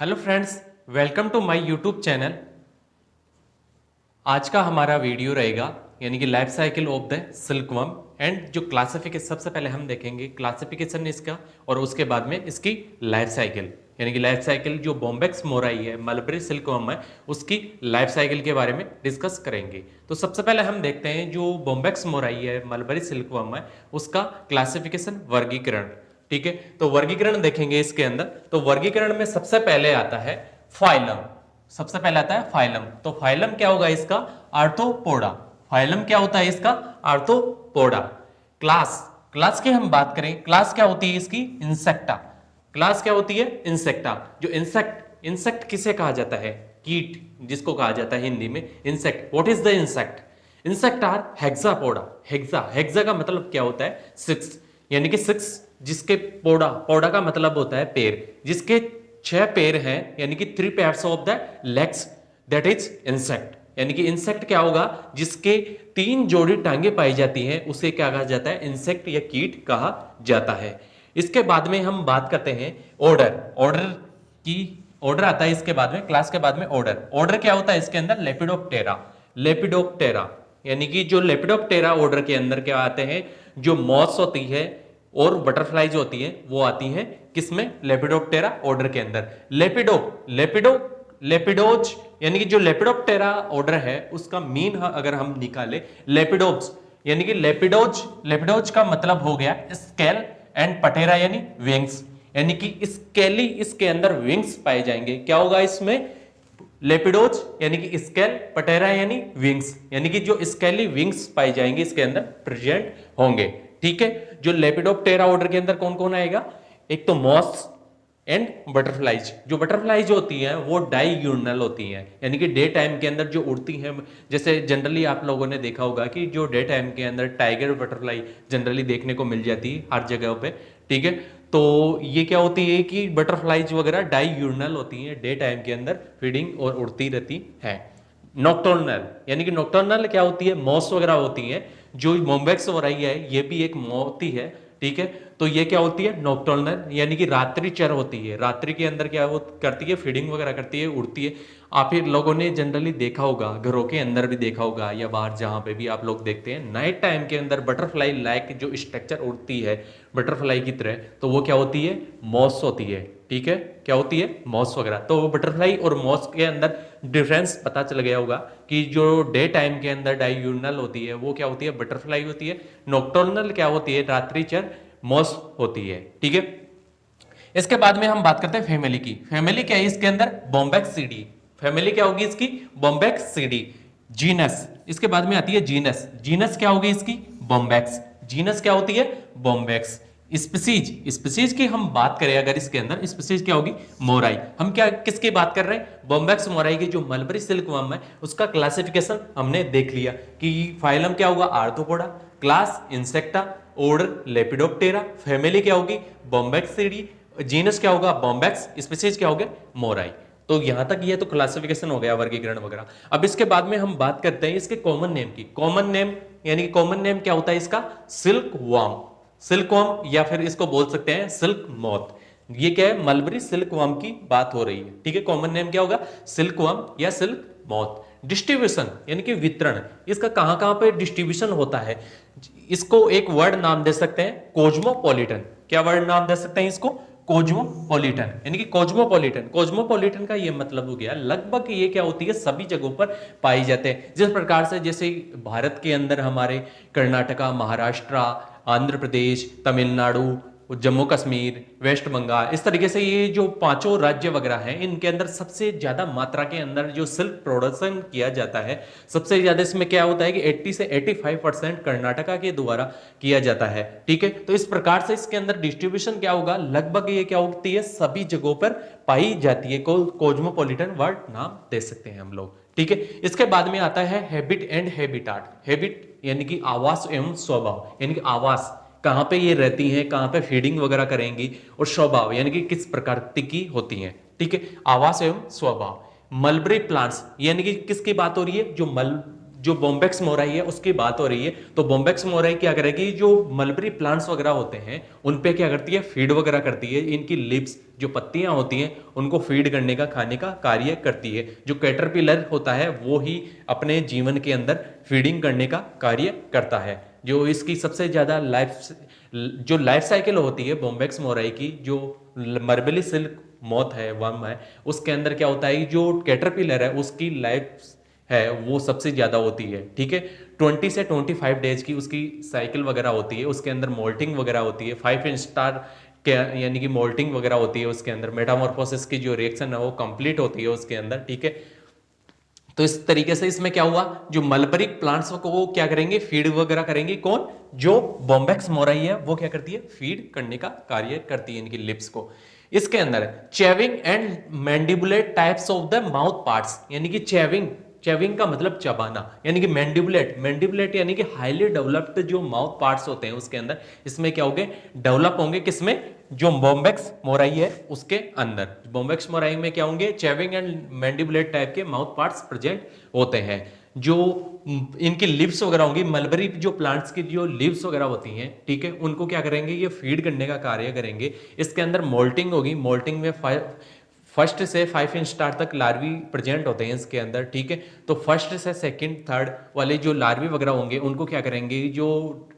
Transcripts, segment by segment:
Hello friends, welcome to my YouTube channel. आज का हमारा वीडियो रहेगा यानी कि life cycle of the silkworm and जो क्लासिफिकेशन, सबसे पहले हम देखेंगे क्लासिफिकेशन इसका और उसके बाद में इसकी लाइफ साइकिल यानी कि लाइफ साइकिल जो बॉम्बेक्स मोराई है, मलबरी सिल्कवर्म है, उसकी लाइफ साइकिल के बारे में डिस्कस करेंगे। तो सबसे पहले हम देखते हैं जो बॉम्बेक्स मोराई है, मलबरी सिल्कवर्म है, उसका क्लासिफिकेशन, वर्गीकरण। ठीक है, तो वर्गीकरण देखेंगे इसके अंदर। तो वर्गीकरण में सबसे पहले आता है फाइलम। सबसे पहले आता है फाइलम। तो फाइलम क्या होगा इसका? आर्थ्रोपोडा। फाइलम क्या होता है इसका? आर्थ्रोपोडा। क्लास, क्लास की हम बात करें, क्लास क्या होती है इसकी? इंसेक्टा। क्लास क्या होती है? इंसेक्टा। जो इंसेक्ट, इंसेक्ट किसे कहा जाता है? कीट, जिसको कहा जाता है हिंदी में insect. What is the insect? Insect are hexapoda. Hexa, hexa का मतलब क्या होता है? सिक्स, यानी कि सिक्स, जिसके पोडा, पोडा का मतलब होता है पैर, जिसके 6 पैर हैं, यानी कि 3 pairs of the legs, that is insect. यानी कि इंसेक्ट क्या होगा? जिसके 3 जोड़ी टांगे पाई जाती हैं, उसे क्या कहा जाता है? इंसेक्ट या कीट कहा जाता है। इसके बाद में हम बात करते हैं ऑर्डर। ऑर्डर की, ऑर्डर आता है इसके बाद में, क्लास के बाद में ऑर्डर। ऑर्डर क्या होता है इसके अंदर? लेपिडोप्टेरा। लेपिडोप्टेरा यानी कि जो लेपिडोप्टेरा ऑर्डर के अंदर क्या आते हैं? जो मॉस होती है और बटरफ्लाई जो होती है वो आती है किसमें? लेपिडोप्टेरा ऑर्डर के अंदर। लेपिडो, लेपिडो, लेपिडोज, यानी कि जो लेपिडोप्टेरा ऑर्डर है उसका मीन अगर हम निकाले, लेपिडोज यानी कि लेपिडोज, लेपिडोज का मतलब हो गया स्केल एंड पटेरा यानी विंग्स, यानी कि स्केली, इसके अंदर विंग्स पाए जाएंगे। क्या होगा इसमें? लेपिडोज यानी कि स्केल, पटेरा यानी विंग्स, यानी कि जो स्केली विंग्स पाई जाएंगे इसके अंदर प्रेजेंट होंगे। ठीक है, जो लेपिडोप्टेरा ऑर्डर के अंदर कौन कौन आएगा? एक तो मॉस एंड बटरफ्लाइज। जो बटरफ्लाइज होती हैं वो डाईयूर्नल होती हैं, यानी कि डे टाइम के अंदर जो उड़ती हैं। जैसे जनरली आप लोगों ने देखा होगा कि जो डे टाइम के अंदर टाइगर बटरफ्लाई जनरली देखने को मिल जाती है हर जगह पे। ठीक है, तो ये क्या होती है कि बटरफ्लाइज वगैरह डाईयूर्नल होती हैं, डे टाइम के अंदर फीडिंग और उड़ती रहती हैं। नॉक्टर्नल यानी कि नॉक्टर्नल क्या होती है? मॉस वगैरह होती हैं। जो बॉम्बेक्स हो रही है ये भी एक मोती है। ठीक है, तो ये क्या होती है? नॉक्टर्नल यानी कि रात्रिचर होती है। रात्रि के अंदर क्या वो करती है? फीडिंग वगैरह करती है, उड़ती है। आप ही लोगों ने जनरली देखा होगा, घरों के अंदर भी देखा होगा या बाहर जहां पे भी आप लोग देखते हैं, नाइट टाइम के अंदर बटरफ्लाई लाइक जो स्ट्रक्चर उड़ती है बटरफ्लाई की तरह, तो वो क्या होती है? मॉस होती है। ठीक है, क्या होती है? मॉस वगैरह। तो बटरफ्लाई और मॉस के अंदर डिफरेंस पता चल गया होगा कि जो डे टाइम के अंदर डाईयूर्नल होती है वो क्या होती है? बटरफ्लाई होती है। नॉक्टर्नल क्या होती है? रात्रिचर मॉस होती है। ठीक है, इसके बाद में हम बात करते हैं फैमिली की। फैमिली क्या है इसके अंदर? बॉम्बेक्सिडी। फैमिली क्या होगी इसकी? बॉम्बेक्सिडी। जीनस, इसके बाद में आती है जीनस। जीनस क्या होगी इसकी? बॉम्बेक्स। जीनस क्या होती है? बॉम्बेक्स। स्पीसीज, स्पीसीज की हम बात करें अगर इसके अंदर, स्पीसीज क्या होगी? मोराई। हम क्या किसकी बात कर रहे हैं? बॉम्बेक्स मोराई की। जो मलबरी सिल्कवर्म है उसका क्लासिफिकेशन हमने देख लिया कि फाइलम क्या होगा? Arthropoda, class insecta, order lepidoptera, family क्या होगी? बॉम्बेक्सिडी, जीनस क्या होगा? बॉम्बेक्स, स्पीसीज क्या हो गया? मोराई। तो यहां तक ये तो क्लासिफिकेशन हो गया, वर्गीकरण वगैरह। अब इसके बाद में हम बात करते हैं इसके कॉमन नेम की। कॉमन नेम यानी कि कॉमन नेम क्या होता है इसका? Silk worm. सिल्क वर्म या फिर इसको बोल सकते हैं सिल्क मॉथ। ये क्या है? मलबरी सिल्क वर्म की बात हो रही है। ठीक है, कॉमन नेम क्या होगा? सिल्क वर्म या सिल्क मॉथ। डिस्ट्रीब्यूशन यानी कि वितरण, इसका कहां कहां पे डिस्ट्रीब्यूशन होता है? इसको एक वर्ड नाम दे सकते हैं, कोज्मोपॉलिटन। क्या वर्ड नाम दे सकते हैं इसको? कोज्मोपॉलिटन, यानी कि कोज्मोपॉलिटन। कोज्मोपॉलिटन का ये मतलब हो गया लगभग ये क्या होती है? सभी जगहों पर पाई जाते हैं। जिस प्रकार से जैसे भारत के अंदर हमारे कर्नाटका, महाराष्ट्र, आंध्र प्रदेश, तमिलनाडु, जम्मू कश्मीर, वेस्ट बंगाल, इस तरीके से ये जो 5 राज्य वगैरह हैं, इनके अंदर सबसे ज्यादा मात्रा के अंदर जो सिल्क प्रोडक्शन किया जाता है, सबसे ज्यादा इसमें क्या होता है कि 80 से 85% कर्नाटका के द्वारा किया जाता है। ठीक है, तो इस प्रकार से इसके अंदर डिस्ट्रीब्यूशन क्या होगा? लगभग ये क्या होती है? सभी जगहों पर पाई जाती है। कोज्मोपॉलिटन वर्ड नाम दे सकते हैं हम लोग। ठीक है, इसके बाद में आता है हैबिट एंड हैबिटाट। हैबिट यानी कि आवास एवं स्वभाव, यानी कि आवास कहां पे ये रहती हैं, कहां पे फीडिंग वगैरह करेंगी, और स्वभाव यानी कि किस प्रकार की होती हैं। ठीक है, आवास एवं स्वभाव। मलबरी प्लांट्स यानी कि किसकी बात हो रही है? जो जो बॉम्बेक्स मोराई है उसकी बात हो रही है, तो बॉम्बेक्स मोराई क्या करेगी, जो मलबरी प्लांट्स वगैरह होते हैं उन पे क्या करती है, फीड वगैरह करती है। इनकी लिप्स जो पत्तियां होती हैं उनको फीड करने का, खाने का कार्य करती है। जो कैटरपिलर होता है वो ही अपने जीवन के अंदर फीडिंग करने का कार्य करता है। जो इसकी सबसे ज्यादा जो लाइफ साइकिल होती है बॉम्बेक्स मोराई की, जो मरबली सिल्क मॉथ है, वर्म है, उसके अंदर क्या होता है, जो कैटरपिलर है उसकी लाइफ है वो सबसे ज्यादा होती है। ठीक है, 20 से 25 डेज की उसकी साइकिल वगैरह होती है। उसके अंदर मोल्टिंग वगैरह होती है, 5 स्टार के यानी कि मोल्टिंग वगैरह होती है। उसके अंदर मेटामॉर्फोसिस की जो रिएक्शन है वो कंप्लीट होती है उसके अंदर। ठीक है, तो इस तरीके से इसमें क्या हुआ, जो मलबरिक प्लांट्स को वो क्या करेंगे, फीड वगैरह करेंगे। कौन, जो बॉम्बेक्स मोराई है वो क्या करती है, फीड करने का कार्य करती है इनकी लिप्स को। इसके अंदर chewing and mandibulate types of the mouth parts, यानी कि चेविंग, चेविंग का मतलब चबाना, यानी कि मैंडिबुलेट, मैंडिबुलेट यानी कि हाईली डेवलप्ड जो माउथ पार्ट्स होते हैं उसके अंदर, इसमें क्या होंगे, डेवलप होंगे। किसमें, जो बॉम्बेक्स मोराई है उसके अंदर। बॉम्बेक्स मोराई में क्या होंगे, चेविंग एंड मैंडिबुलेट टाइप के माउथ पार्ट्स प्रेजेंट होते हैं। जो इनकी लिव्स वगैरह होंगी, मलबरी जो प्लांट्स की जो लिव्स वगैरह होती हैं, ठीक है, उनको क्या करेंगे, ये फीड करने का कार्य करेंगे। इसके अंदर मोल्टिंग होगी, मोल्टिंग में फर्स्ट से 5 इंच स्टार तक लार्वी प्रेजेंट होते हैं इसके अंदर। ठीक है, तो फर्स्ट से सेकंड थर्ड वाले जो लार्वी वगैरह होंगे उनको क्या करेंगे, जो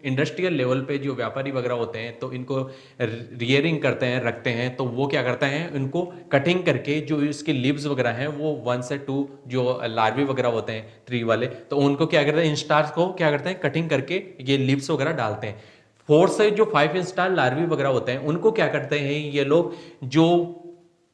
इंडस्ट्रियल लेवल पे जो व्यापारी वगैरह होते हैं तो इनको रियरिंग करते हैं, रखते हैं, तो वो क्या करते हैं, इनको कटिंग करके जो इसके लीव्स वगैरह हैं वो 1 से 2 जो लार्वी वगैरह होते हैं ट्री वाले, तो उनको क्या करते हैं, इंस्टार्स को क्या करते हैं, कटिंग करके ये लीव्स वगैरह डालते हैं। 4 से जो 5 इंस्टार लार्वी वगैरह होते हैं उनको क्या करते हैं ये लोग, जो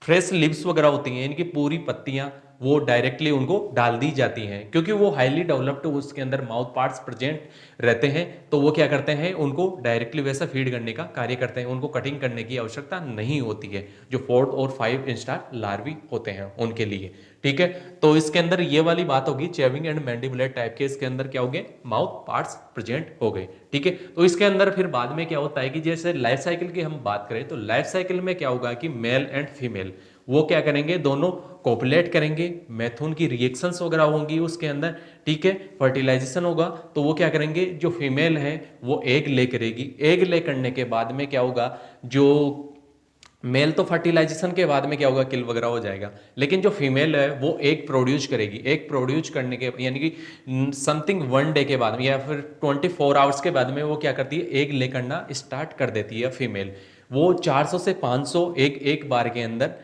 फ्रेश लिव्स वगैरह होती हैं इनकी पूरी पत्तियां वो डायरेक्टली उनको डाल दी जाती हैं, क्योंकि वो हाईली डेवलप्ड उसके अंदर माउथ पार्ट्स प्रेजेंट रहते हैं। तो वो क्या करते हैं, उनको डायरेक्टली वैसा फीड करने का कार्य करते हैं, उनको कटिंग करने की आवश्यकता नहीं होती है, जो 4 और 5 इंस्टार लार्वी होते हैं उनके लिए। ठीक है, तो इसके अंदर ये वाली बात होगी, चेविंग एंड मैंडिबुलेट टाइप के इसके अंदर क्या हो गए, माउथ पार्ट्स प्रेजेंट हो गए। ठीक है, तो इसके अंदर फिर बाद में क्या होता है कि जैसे लाइफ साइकिल की हम बात करें तो लाइफ साइकिल में क्या होगा कि मेल एंड फीमेल वो क्या करेंगे, दोनों कोपुलेट करेंगे, मैथुन की रिएक्शंस वगैरह होंगी उसके अंदर। ठीक है, फर्टिलाइजेशन होगा, तो वो क्या करेंगे, जो फीमेल है वो एग ले करेगी। एग ले करने के बाद में क्या होगा, जो मेल तो फर्टिलाइजेशन के बाद में क्या होगा, किल वगैरह हो जाएगा, लेकिन जो फीमेल है वो एग प्रोड्यूस करेगी। एग प्रोड्यूस करने के यानी कि समथिंग 1 डे के बाद में या फिर 24 आवर्स के बाद में वो क्या करती है, एग ले करना स्टार्ट कर देती है फीमेल। वो 400 से 500 एग एक बार के अंदर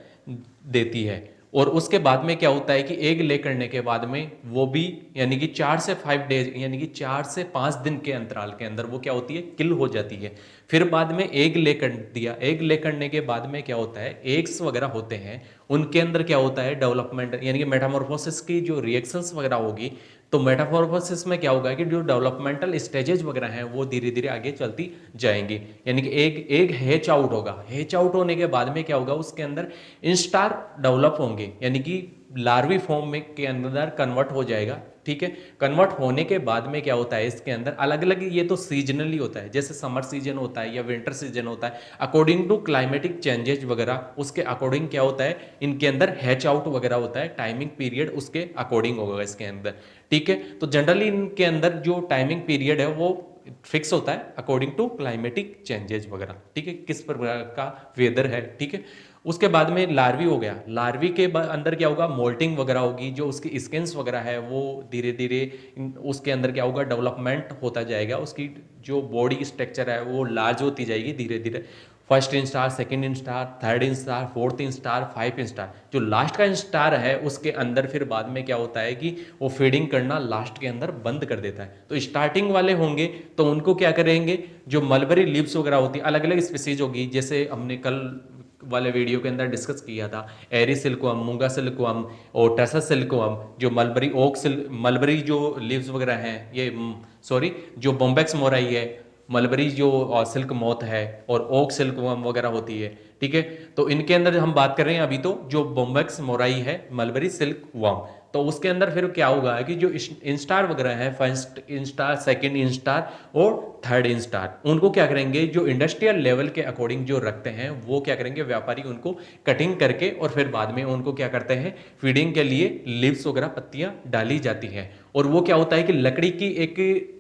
देती है। और उसके बाद में क्या होता है कि एग ले करने के बाद में वो भी यानी कि 4 से 5 डेज यानी कि 4 से 5 दिन के अंतराल के अंदर वो क्या होती है, किल हो जाती है। फिर बाद में एग ले कर दिया, एग ले करने के बाद में क्या होता है, एग्स वगैरह होते हैं उनके अंदर क्या होता है, डेवलपमेंट यानी कि मेटामॉर्फोसिस की जो रिएक्शंस वगैरह होगी, तो मेटामॉर्फोसिस में क्या होगा कि जो डेवलपमेंटल स्टेजेस वगैरह हैं वो धीरे धीरे आगे चलती जाएंगी। यानी कि एग हैच आउट होगा, हैच आउट होने के बाद में क्या होगा, उसके अंदर इंस्टार डेवलप होंगे, यानी कि लार्वी फॉर्म में के अंदर कन्वर्ट हो जाएगा। ठीक है, कन्वर्ट होने के बाद में क्या होता है, इसके अंदर अलग अलग, ये तो सीजनली होता है, जैसे समर सीजन होता है या विंटर सीजन होता है, अकॉर्डिंग टू क्लाइमेटिक चेंजेस वगैरह उसके अकॉर्डिंग क्या होता है, इनके अंदर हैच आउट वगैरह होता है, टाइमिंग पीरियड उसके अकॉर्डिंग होगा इसके अंदर। ठीक है, तो जनरली इनके अंदर जो टाइमिंग पीरियड है वो फिक्स होता है अकॉर्डिंग टू क्लाइमेटिक चेंजेस वगैरह। ठीक है, किस प्रकार का वेदर है। ठीक है, उसके बाद में लार्वी हो गया, लार्वी के अंदर क्या होगा, मोल्टिंग वगैरह होगी, जो उसकी स्किन्स वगैरह है वो धीरे धीरे उसके अंदर क्या होगा, डेवलपमेंट होता जाएगा, उसकी जो बॉडी स्ट्रक्चर है वो लार्ज होती जाएगी धीरे धीरे। First instar, second instar, third instar, fourth instar, 5 instar, जो लास्ट का इंस्टार है उसके अंदर फिर बाद में क्या होता है कि वो फीडिंग करना लास्ट के अंदर बंद कर देता है। तो स्टार्टिंग वाले होंगे तो उनको क्या करेंगे, जो मलबरी लीव्स वगैरह होती है, अलग अलग स्पीसीज होगी, जैसे हमने कल वाले वीडियो के अंदर डिस्कस किया था, एरी सिल्कवर्म, मूंगा सिल्कवर्म और टसस सिल्कवर्म, जो मलबरी ओक मलबरी जो लीव्स वगैरह हैं, ये सॉरी जो बॉम्बेक्स मोराई है, मलबरी जो सिल्क मॉथ है और ओक सिल्कवर्म वगैरह होती है। ठीक है, तो इनके अंदर हम बात कर रहे हैं अभी तो जो बॉम्बेक्स मोराई है, मलबरी सिल्क वर्म, तो उसके अंदर फिर क्या होगा कि जो इंस्टार वगैरह है, फर्स्ट इंस्टार, सेकंड इंस्टार और थर्ड इंस्टार, उनको क्या करेंगे, जो इंडस्ट्रियल लेवल के अकॉर्डिंग जो रखते हैं वो क्या करेंगे, व्यापारी उनको कटिंग करके और फिर बाद में उनको क्या करते हैं, फीडिंग के लिए लीव्स वगैरह पत्तियां डाली जाती हैं। और वो क्या होता है कि लकड़ी की एक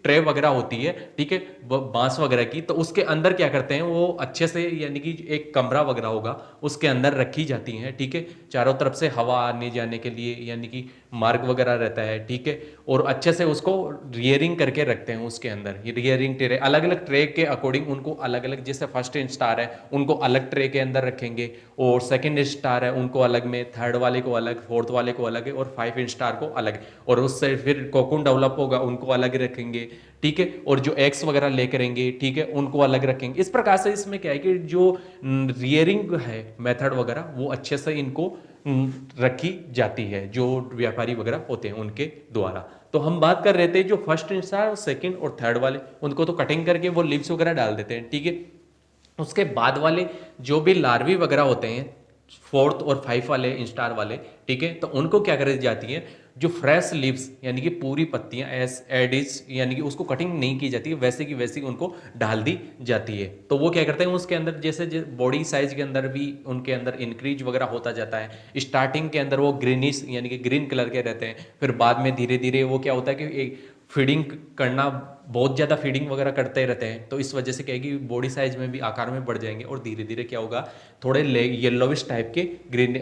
ट्रे वगैरह होती है, ठीक है, बांस वगैरह की, तो उसके अंदर क्या करते हैं वो अच्छे से, यानी कि एक कमरा वगैरह होगा उसके अंदर रखी जाती हैं, ठीक है, चारों तरफ से हवा आने जाने के लिए, यानी कि मार्ग वगैरह रहता है, ठीक है, और अच्छे से उसको रियरिंग करके रखते हैं उसके अंदर। ये रियरिंग ट्रे, अलग अलग ट्रे के अकॉर्डिंग उनको अलग अलग, जैसे फर्स्ट स्टार है उनको अलग ट्रे के अंदर रखेंगे, और सेकंड स्टार है उनको अलग में, थर्ड वाले को अलग, फोर्थ वाले को अलग है, और 5 स्टार को अलग, और उससे फिर कोकून डेवलप होगा उनको अलग रखेंगे, ठीक है, और जो एग्स वगैरह ले करेंगे, ठीक है, उनको अलग रखेंगे। इस प्रकार से इसमें क्या है कि जो रियरिंग है मेथड वगैरह वो अच्छे से इनको रखी जाती है जो व्यापारी वगैरह होते हैं उनके द्वारा। तो हम बात कर रहे थे जो फर्स्ट इंस्टार, सेकंड और थर्ड वाले, उनको तो कटिंग करके वो लीव्स वगैरह डाल देते हैं, ठीक है। उसके बाद वाले जो भी लार्वी वगैरह होते हैं, फोर्थ और 5 वाले इंस्टार वाले, ठीक है, तो उनको क्या करी जाती है, जो फ्रेश लीव्स यानी कि पूरी पत्तियां एडिज, यानी कि उसको कटिंग नहीं की जाती है, वैसे की वैसी उनको डाल दी जाती है। तो वो क्या करते हैं उसके अंदर, जैसे बॉडी साइज के अंदर भी उनके अंदर इंक्रीज वगैरह होता जाता है। स्टार्टिंग के अंदर वो ग्रीनिश यानी कि ग्रीन कलर के रहते हैं, फिर बाद में धीरे धीरे वो क्या होता है कि एक फीडिंग करना, बहुत ज़्यादा फीडिंग वगैरह करते रहते हैं, तो इस वजह से क्या है कि बॉडी साइज में भी आकार में बढ़ जाएंगे, और धीरे धीरे क्या होगा, थोड़े येलोविश टाइप के, ग्रीन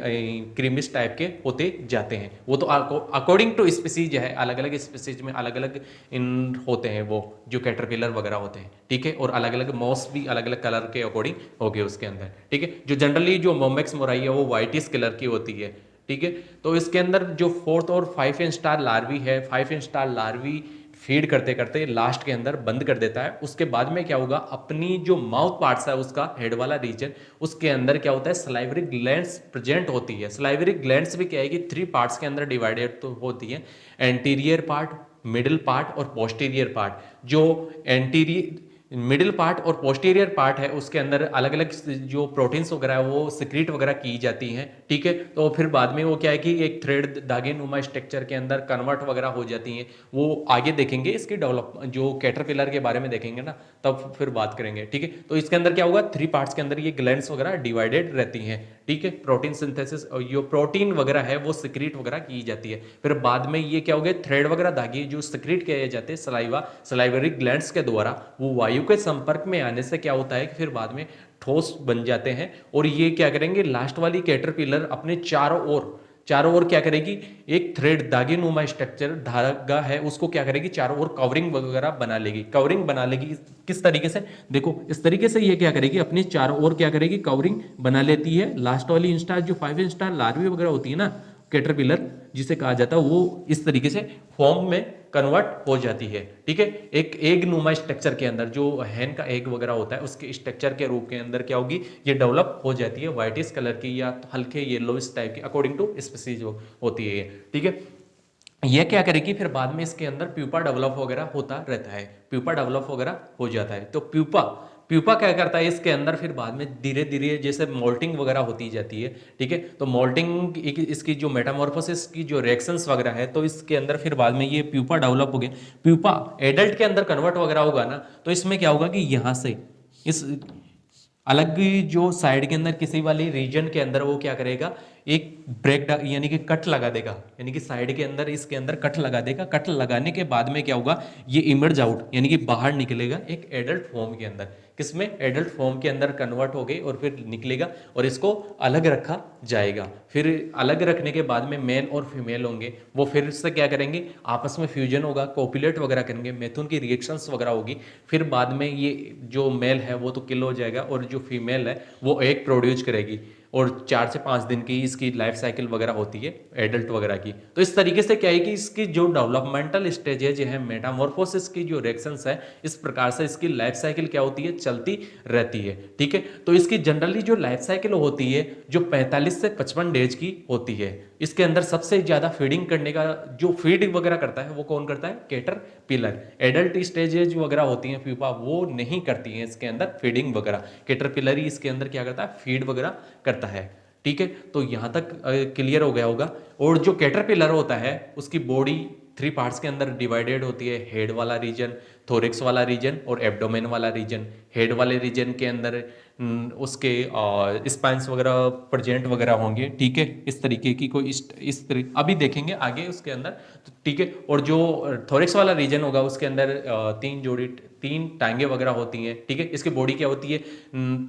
क्रीमिश टाइप के होते जाते हैं। वो तो अकॉर्डिंग टू स्पीसीज है, अलग अलग स्पीसीज में अलग अलग इन होते हैं वो जो कैटरपिलर वगैरह होते हैं, ठीक है, और अलग अलग मॉस भी अलग अलग कलर के अकॉर्डिंग हो गए उसके अंदर, ठीक है। जो जनरली जो मोमेक्स मोराई है वो वाइटिस कलर की होती है, ठीक है। तो इसके अंदर जो फोर्थ और 5 स्टार लार्वी है, 5 स्टार लार्वी फीड करते करते लास्ट के अंदर बंद कर देता है। उसके बाद में क्या होगा, अपनी जो माउथ पार्ट्स है उसका हेड वाला रीजन, उसके अंदर क्या होता है, सलाइवरी ग्लैंड्स प्रेजेंट होती है। सलाइवरी ग्लैंड्स भी क्या है कि 3 पार्ट्स के अंदर डिवाइडेड तो होती है, एंटीरियर पार्ट, मिडिल पार्ट और पोस्टीरियर पार्ट। जो एंटीरियर, मिडिल पार्ट और पोस्टीरियर पार्ट है उसके अंदर अलग अलग जो प्रोटीन्स वगैरह है वो सिक्रीट वगैरह की जाती हैं, ठीक है। तो फिर बाद में वो क्या है कि एक थ्रेड धागे नुमा स्ट्रक्चर के अंदर कन्वर्ट वगैरह हो जाती हैं। वो आगे देखेंगे इसकी डेवलप, जो कैटरपिलर के बारे में देखेंगे ना तब फिर बात करेंगे, ठीक है। तो इसके अंदर क्या होगा, 3 पार्ट्स के अंदर ये ग्लैंड्स वगैरह डिवाइडेड रहती हैं, ठीक है। प्रोटीन सिंथेसिस और जो प्रोटीन वगैरह है वो सिक्रीट वगैरह की जाती है। फिर बाद में ये क्या हो गया, थ्रेड वगैरह धागे जो सिक्रीट किए जाते हैं सलाइवरी ग्लैंड्स के द्वारा, वो वायु के संपर्क में आने से क्या होता है कि फिर बाद में ठोस बन जाते हैं। और ये क्या करेंगे, लास्ट वाली कैटरपिलर अपने चारों ओर क्या करेगी, एक थ्रेड धागे नुमा स्ट्रक्चर धागा है उसको क्या करेगी, चारों ओर कवरिंग वगैरह बना लेगी। कवरिंग बना लेगी किस तरीके से, देखो इस तरीके से ये क्या करेगी, अपनी चारों ओर क्या करेगी, कवरिंग बना लेती है। लास्ट वाली इंस्टार जो 5 स्टार लार्वी वगैरह होती है ना कैटरपिलर जिसे कहा जाता है, वो इस तरीके से फॉर्म में कन्वर्ट हो जाती है, ठीक है। एक एग नुमा स्ट्रक्चर के अंदर जो हैन का एग वगैरह होता है उसके स्ट्रक्चर के रूप के अंदर क्या होगी, ये डेवलप हो जाती है, व्हाइटिश कलर की या हल्के येलोइश टाइप की, अकॉर्डिंग टू स्पीसीज होती है ये, ठीक है। ये क्या करेगी, फिर बाद में इसके अंदर प्यूपा डेवलप वगैरह होता रहता है, प्यूपा डेवलप वगैरह हो जाता है। तो प्यूपा क्या करता है इसके अंदर, फिर बाद में धीरे धीरे जैसे मोल्टिंग वगैरह होती जाती है, ठीक है। तो मोल्टिंग इसकी जो मेटामॉर्फोसिस की जो रिएक्शंस वगैरह है, तो इसके अंदर फिर बाद में ये प्यूपा डेवलप हो गया। प्यूपा एडल्ट के अंदर कन्वर्ट वगैरह होगा ना, तो इसमें क्या होगा कि यहाँ से इस अलग जो साइड के अंदर किसी वाली रीजन के अंदर वो क्या करेगा, एक ब्रेक यानी कि कट लगा देगा, यानी कि साइड के अंदर इसके अंदर कट लगा देगा। कट लगाने के बाद में क्या होगा, ये इमर्ज आउट यानी कि बाहर निकलेगा एक एडल्ट फॉर्म के अंदर। किसमें, एडल्ट फॉर्म के अंदर कन्वर्ट हो गई और फिर निकलेगा और इसको अलग रखा जाएगा। फिर अलग रखने के बाद में मेल और फीमेल होंगे, वो फिर से क्या करेंगे, आपस में फ्यूजन होगा, कोपुलेट वगैरह करेंगे, मैथुन की रिएक्शंस वगैरह होगी। फिर बाद में ये जो मेल है वो तो किल हो जाएगा और जो फीमेल है वो एग प्रोड्यूस करेगी, और 4 से 5 दिन की इसकी लाइफ साइकिल वगैरह होती है एडल्ट वगैरह की। तो इस तरीके से क्या है कि इसकी जो डेवलपमेंटल स्टेजेज है, मेटामॉर्फोसिस की जो रिएक्शंस है, इस प्रकार से इसकी लाइफ साइकिल क्या होती है, चलती रहती है, ठीक है। तो इसकी जनरली जो लाइफ साइकिल होती है जो 45 से 55 डेज की होती है। इसके अंदर सबसे ज्यादा फीडिंग करने का जो फीड वगैरह करता है वो कौन करता है, कैटरपिलर। एडल्ट स्टेजेज वगैरह होती हैं प्यूपा, वो नहीं करती हैं इसके अंदर फीडिंग वगैरह, कैटरपिलर ही इसके अंदर क्या करता है, फीड वगैरह करता है, ठीक है। तो यहां तक क्लियर हो गया होगा। और जो कैटरपिलर होता है उसकी बॉडी थ्री पार्ट्स के अंदर डिवाइडेड होती है, हेड वाला रीजन, थोरिक्स वाला रीजन और एब्डोमेन वाला रीजन। हेड वाले रीजन के अंदर उसके स्पाइंस वगैरह प्रेजेंट वगैरह होंगे, ठीक है, इस तरीके की कोई इस तरीके अभी देखेंगे आगे उसके अंदर, तो ठीक है। और जो थोरिक्स वाला रीजन होगा उसके अंदर तीन टांगे वगैरह होती हैं, ठीक है। इसकी बॉडी क्या होती है,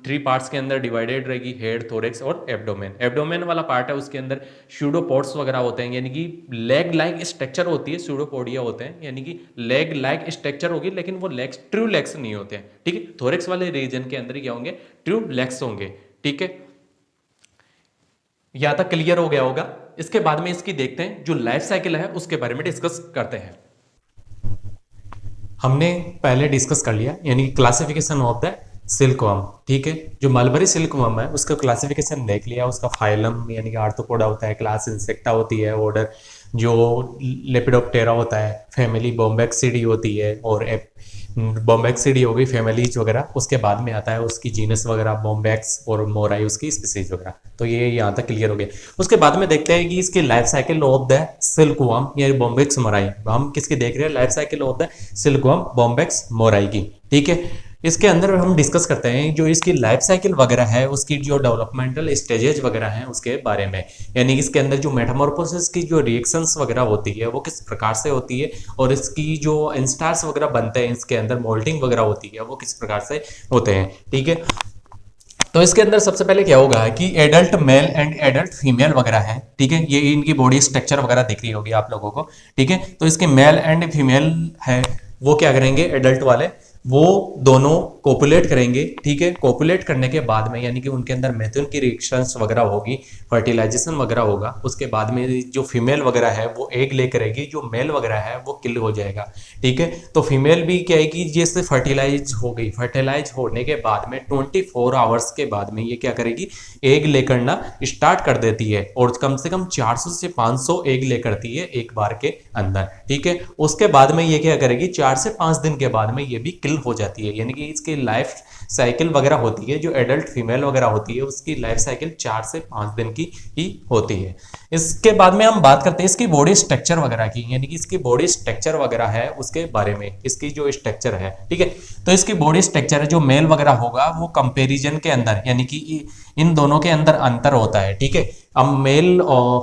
थ्री पार्ट्स के अंदर डिवाइडेड रहेगी, हेड, थोरिक्स और एब्डोमेन। एब्डोमेन वाला पार्ट है उसके अंदर स्यूडोपोड्स वगैरह होते हैं, यानी कि लेग लाइक स्ट्रक्चर होती है, स्यूडोपोडिया होते हैं, यानी कि लेग लाइक स्ट्रक्चर होगी, लेकिन वो लेग्स ट्रू लेग्स नहीं होते हैं, ठीक है। थोरिक्स वाले रीजन के अंदर क्या होंगे, ट्रू लेग्स होंगे, ठीक है। यहां तक क्लियर हो गया होगा। इसके बाद में इसकी देखते हैं जो लाइफ साइकिल है उसके बारे में डिस्कस करते हैं। हमने पहले डिस्कस कर लिया, यानी क्लासिफिकेशन ऑफ द सिल्कवर्म, ठीक है। जो मलबरी सिल्कवर्म है उसका क्लासिफिकेशन देख लिया, उसका फाइलम यानी कि आर्थ्रोपोडा होता है, क्लास इंसेक्टा होती है, ऑर्डर जो लेपिडोप्टेरा होता है, फैमिली बॉम्बेक्सिडी होती है, और बॉम्बेक्सिडी हो गई फैमिलीज वगैरह। उसके बाद में आता है उसकी जीनस वगैरह, बॉम्बेक्स और मोराई उसकी स्पीसीज वगैरह। तो ये यहाँ तक क्लियर हो गया। उसके बाद में देखते हैं कि इसकी life cycle of the silkworm या बॉम्बेक्स मोराई, हम किसकी देख रहे हैं, life cycle of the silkworm Bombyx mori की, ठीक है। इसके अंदर हम डिस्कस करते हैं जो इसकी लाइफ साइकिल वगैरह है, उसकी जो डेवलपमेंटल स्टेजेज वगैरह हैं उसके बारे में, यानी इसके अंदर जो मेटामॉर्फोसिस की जो रिएक्शंस वगैरह होती है वो किस प्रकार से होती है, और इसकी जो इंस्टार्स वगैरह बनते हैं, इसके अंदर मोल्टिंग वगैरह होती है वो किस प्रकार से होते हैं, ठीक है। तो इसके अंदर सबसे पहले क्या होगा कि adult male and adult female वगैरह है, ठीक है। ये इनकी बॉडी स्ट्रक्चर वगैरह दिख रही होगी आप लोगों को, ठीक है। तो इसके मेल एंड फीमेल है, वो क्या करेंगे, एडल्ट वाले वो दोनों कोपुलेट करेंगे, ठीक है। कोपुलेट करने के बाद में यानी कि उनके अंदर मैथुन की रिएक्शंस वगैरह होगी, फर्टिलाइजेशन वगैरह होगा। उसके बाद में जो फीमेल वगैरह है वो एग ले करेगी, जो मेल वगैरह है वो किल हो जाएगा, ठीक है। तो फीमेल भी क्या है कि जैसे फर्टिलाइज हो गई, फर्टिलाइज होने के बाद में 24 आवर्स के बाद में ये क्या करेगी, एग ले करना स्टार्ट कर देती है, और कम से कम 400 से 500 एग ले करती है एक बार के अंदर, ठीक है। उसके बाद में ये क्या करेगी, 4 से 5 दिन के बाद में ये भी किल हो जाती है, यानी कि इसकी लाइफ साइकिल वगैरह होती है, जो एडल्ट फीमेल वगैरह होती है उसकी लाइफ साइकिल 4 से 5 दिन की ही होती है। इसके बाद में हम बात करते हैं इसकी बॉडी स्ट्रक्चर वगैरह की, यानी कि इसकी बॉडी स्ट्रक्चर वगैरह है उसके बारे में, इसकी जो स्ट्रक्चर है, ठीक है। तो इसकी बॉडी स्ट्रक्चर जो मेल वगैरह होगा वो कंपैरिजन के अंदर, यानी कि इन दोनों के अंदर अंतर होता है, ठीक है। अब मेल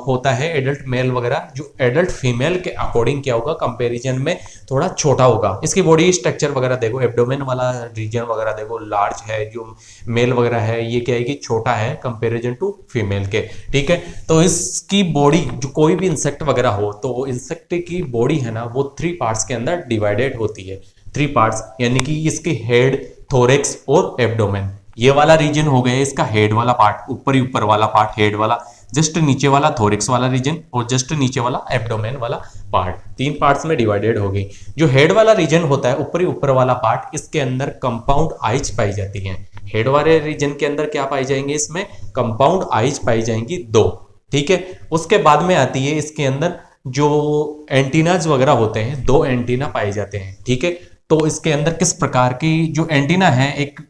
होता है एडल्ट मेल वगैरह, जो एडल्ट फीमेल के अकॉर्डिंग क्या होगा, कंपैरिजन में थोड़ा छोटा होगा। इसकी बॉडी स्ट्रक्चर वगैरह देखो, एब्डोमेन वाला रीजन वगैरह देखो लार्ज है, जो मेल वगैरह है ये क्या है कि छोटा है कंपैरिजन टू फीमेल के, ठीक है। तो इसकी बॉडी जो कोई भी इंसेक्ट वगैरह हो, तो इंसेक्ट की बॉडी है ना वो 3 पार्ट्स के अंदर डिवाइडेड होती है, 3 पार्ट्स, यानी कि इसके हेड, थोरेक्स और एब्डोमेन। ये वाला रीजन हो गया इसका हेड वाला पार्ट, ऊपर ही ऊपर वाला पार्ट हेड वाला, जस्ट नीचे वाला थोरिक्स वाला रीजन, और जस्ट नीचे वाला एब्डोमेन वाला पार्ट, 3 पार्ट्स में डिवाइडेड हो गई। जो हेड वाला रीजन होता है, ऊपर ही ऊपर वाला पार्ट, इसके अंदर कंपाउंड आइज पाई जाती हैं। हेड वाले रीजन के अंदर क्या पाई जाएंगे, इसमें कंपाउंड आइज पाई जाएंगी 2, ठीक है। उसके बाद में आती है इसके अंदर जो एंटीनाज वगैरह होते हैं, 2 एंटीना पाए जाते हैं, ठीक है। तो इसके अंदर किस प्रकार की जो एंटीना है, एक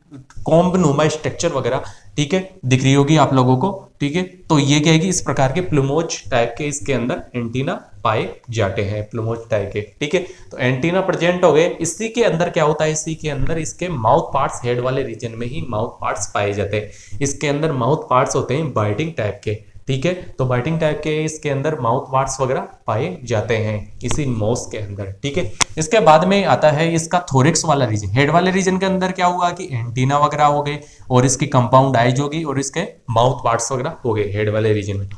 कॉम्ब नुमा स्ट्रक्चर वगैरह, ठीक है, दिख रही होगी आप लोगों को, ठीक है। तो ये क्या है कि इस प्रकार के प्लूमोज टाइप के इसके अंदर एंटीना पाए जाते हैं, प्लूमोज टाइप के, ठीक है। तो एंटीना प्रेजेंट हो गए। इसी के अंदर क्या होता है, इसी के अंदर इसके माउथ पार्ट्स, हेड वाले रीजन में ही माउथ पार्ट्स पाए जाते हैं। इसके अंदर माउथ पार्ट्स होते हैं बाइटिंग टाइप के, ठीक है। तो बाइटिंग टाइप के इसके अंदर माउथ पार्ट्स वगैरह पाए जाते हैं इसी माउस के अंदर, ठीक है। इसके बाद में आता है इसका थोरिक्स वाला रीजन। हेड वाले रीजन के अंदर क्या हुआ कि एंटीना वगैरह हो गए, और इसकी कंपाउंड आइज होगी, और इसके माउथ पार्ट्स वगैरह हो गए हेड वाले रीजन में।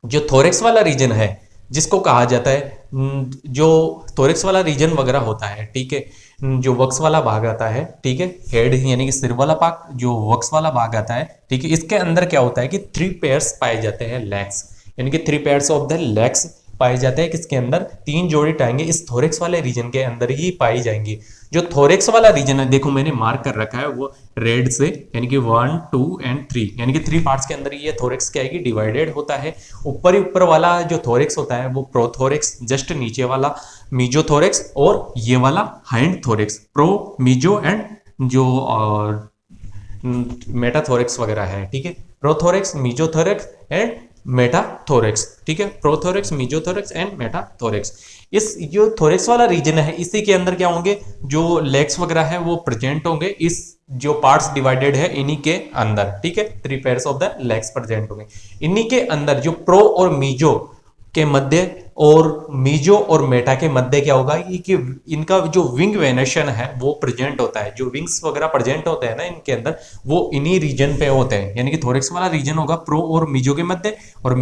जो थोरिक्स वाला रीजन है, जिसको कहा जाता है, जो थोरिक्स वाला रीजन वगैरह होता है, ठीक है, जो वक्स वाला भाग आता है, ठीक है, हेड यानी कि सिर वाला भाग, जो वक्स वाला भाग आता है, ठीक है। इसके अंदर क्या होता है कि 3 पेयर्स पाए जाते हैं लेग्स, यानी कि 3 पेयर्स ऑफ द लेग्स पाए जाते हैं। किसके अंदर, 3 जोड़ी टांगे इस थोरिक्स वाले रीजन के अंदर ही पाई जाएंगी। जो थोरिक्स वाला रीजन है, देखो मैंने मार्क कर रखा है वो रेड से, यानी कि 1, 2 एंड 3, यानी कि 3 पार्ट्स के अंदर ये थोरिक्स क्या है कि डिवाइडेड होता है। ऊपर ही ऊपर वाला जो थोरिक्स होता है वो प्रोथोरिक्स, जस्ट नीचे वाला मीजोथोरिक्स, और ये वाला hind thorax, pro, meso and जो मेटाथोरिक्स वगैरह है, ठीक है। प्रोथोरिक्स, मीजोथोरिक्स एंड मेटाथोरेक्स, ठीक है, प्रोथोरेक्स, मीजोथोरेक्स एंड मेटाथोरेक्स। इस जो थोरेक्स वाला रीजन है इसी के अंदर क्या होंगे, जो लेग्स वगैरह है वो प्रेजेंट होंगे, इस जो पार्ट्स डिवाइडेड है इन्हीं के अंदर, ठीक है, 3 pairs of the legs present होंगे इन्हीं के अंदर। जो प्रो और मीजो के मध्य और मीजो और मेटा के मध्य क्या होगा कि इनका जो विंग वेनेशन है वो प्रेजेंट होता है, जो विंग्स वगैरह प्रेजेंट होते हैं ना इनके अंदर, वो इन्हीं रीजन पे होते हैं, यानी कि थोरेक्स वाला रीजन होगा प्रो और मीजो के मध्य और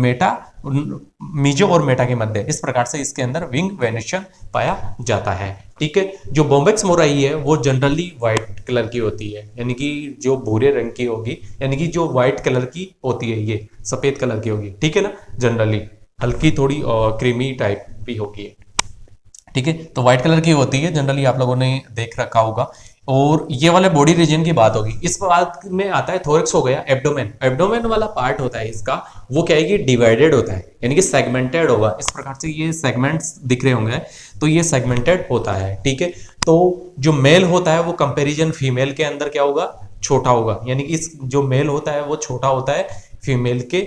मीजो और मेटा के मध्य। इस प्रकार से इसके अंदर विंग वेनेशन पाया जाता है, ठीक है। जो बॉम्बेक्स मोराई है वो जनरली व्हाइट कलर की होती है, यानी कि जो भूरे रंग की होगी, यानी कि जो व्हाइट कलर की होती है ये सफेद कलर की होगी, ठीक है ना, जनरली हल्की थोड़ी क्रीमी टाइप भी होगी, ठीक है। तो व्हाइट कलर की होती है जनरली, आप लोगों ने देख रखा होगा। और ये वाले बॉडी रीजन की बात होगी। इस बात में आता है थोरेक्स हो गया, एब्डोमेन, एब्डोमेन वाला पार्ट होता है इसका, वो क्या है कि डिवाइडेड होता है, यानी कि सेगमेंटेड होगा। इस प्रकार से ये सेगमेंट्स दिख रहे होंगे, तो ये सेगमेंटेड होता है, ठीक है। तो जो मेल होता है वो कंपेरिजन फीमेल के अंदर क्या होगा, छोटा होगा, यानी कि इस जो मेल होता है वो छोटा होता है फीमेल के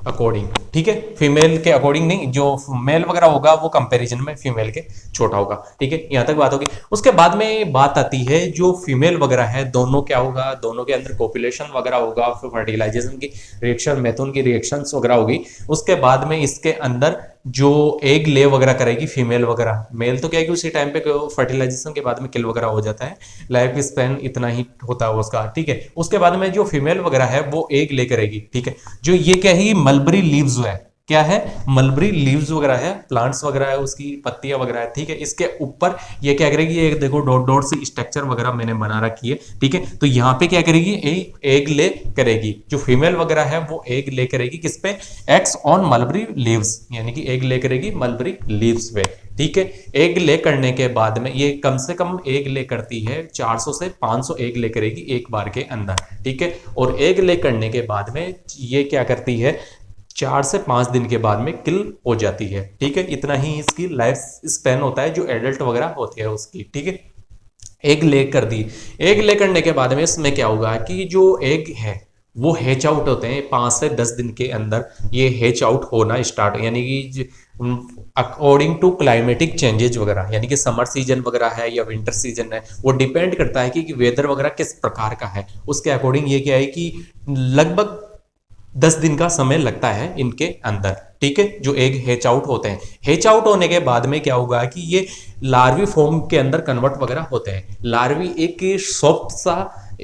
अकॉर्डिंग, ठीक है, फीमेल के अकॉर्डिंग नहीं, जो मेल वगैरह होगा वो कंपैरिजन में फीमेल के छोटा होगा, ठीक है। यहां तक बात होगी। उसके बाद में बात आती है जो फीमेल वगैरह है, दोनों क्या होगा, दोनों के अंदर कॉपुलेशन वगैरह होगा, फिर फर्टिलाइजेशन की रिएक्शन, मैथुन की रिएक्शंस वगैरह होगी। उसके बाद में इसके अंदर जो एग ले वगैरह करेगी फीमेल वगैरह, मेल तो क्या है कि उसी टाइम पे फर्टिलाइजेशन के बाद में किल वगैरह हो जाता है, लाइफ स्पैन इतना ही होता है उसका, ठीक है। उसके बाद में जो फीमेल वगैरह है वो एग ले करेगी, ठीक है। जो ये क्या है, मलबरी लीव्स है, क्या है, मलबरी लीव्स वगैरह है, प्लांट्स वगैरह है, उसकी पत्तियां वगैरह है, ठीक है। इसके ऊपर ये क्या करेगी, ये देखो डॉट डॉट सी स्ट्रक्चर वगैरह मैंने बना रखी है, ठीक है। तो यहाँ पे क्या करेगी, एग ले करेगी, जो फीमेल वगैरह है वो एग ले करेगी किस पे, एक्स ऑन मलबरी लीव्स, यानी कि एग ले करेगी मलबरी लीव्स पे, ठीक है। एग ले करने के बाद में ये कम से कम एग ले करती है 400 से 500 एग ले करेगी एक बार के अंदर, ठीक है। और एग ले करने के बाद में ये क्या करती है, 4 से 5 दिन के बाद में किल हो जाती है, ठीक है। इतना ही इसकी लाइफ स्पैन होता है जो एडल्ट वगैरह होती है उसकी, ठीक है। एग ले कर दी, एग ले करने के बाद में इसमें क्या होगा कि जो एग है वो हैच आउट होते हैं 5 से 10 दिन के अंदर, ये हैच आउट होना स्टार्ट, यानी कि अकॉर्डिंग टू क्लाइमेटिक चेंजेज वगैरह, यानी कि समर सीजन वगैरह है या विंटर सीजन है, वो डिपेंड करता है कि वेदर वगैरह किस प्रकार का है, उसके अकॉर्डिंग ये क्या है कि लगभग 10 दिन का समय लगता है इनके अंदर, ठीक है। जो एग हैच आउट होते हैं, हैच आउट होने के बाद में क्या होगा कि ये लार्वी फॉर्म के अंदर कन्वर्ट वगैरह होते हैं। लार्वी एक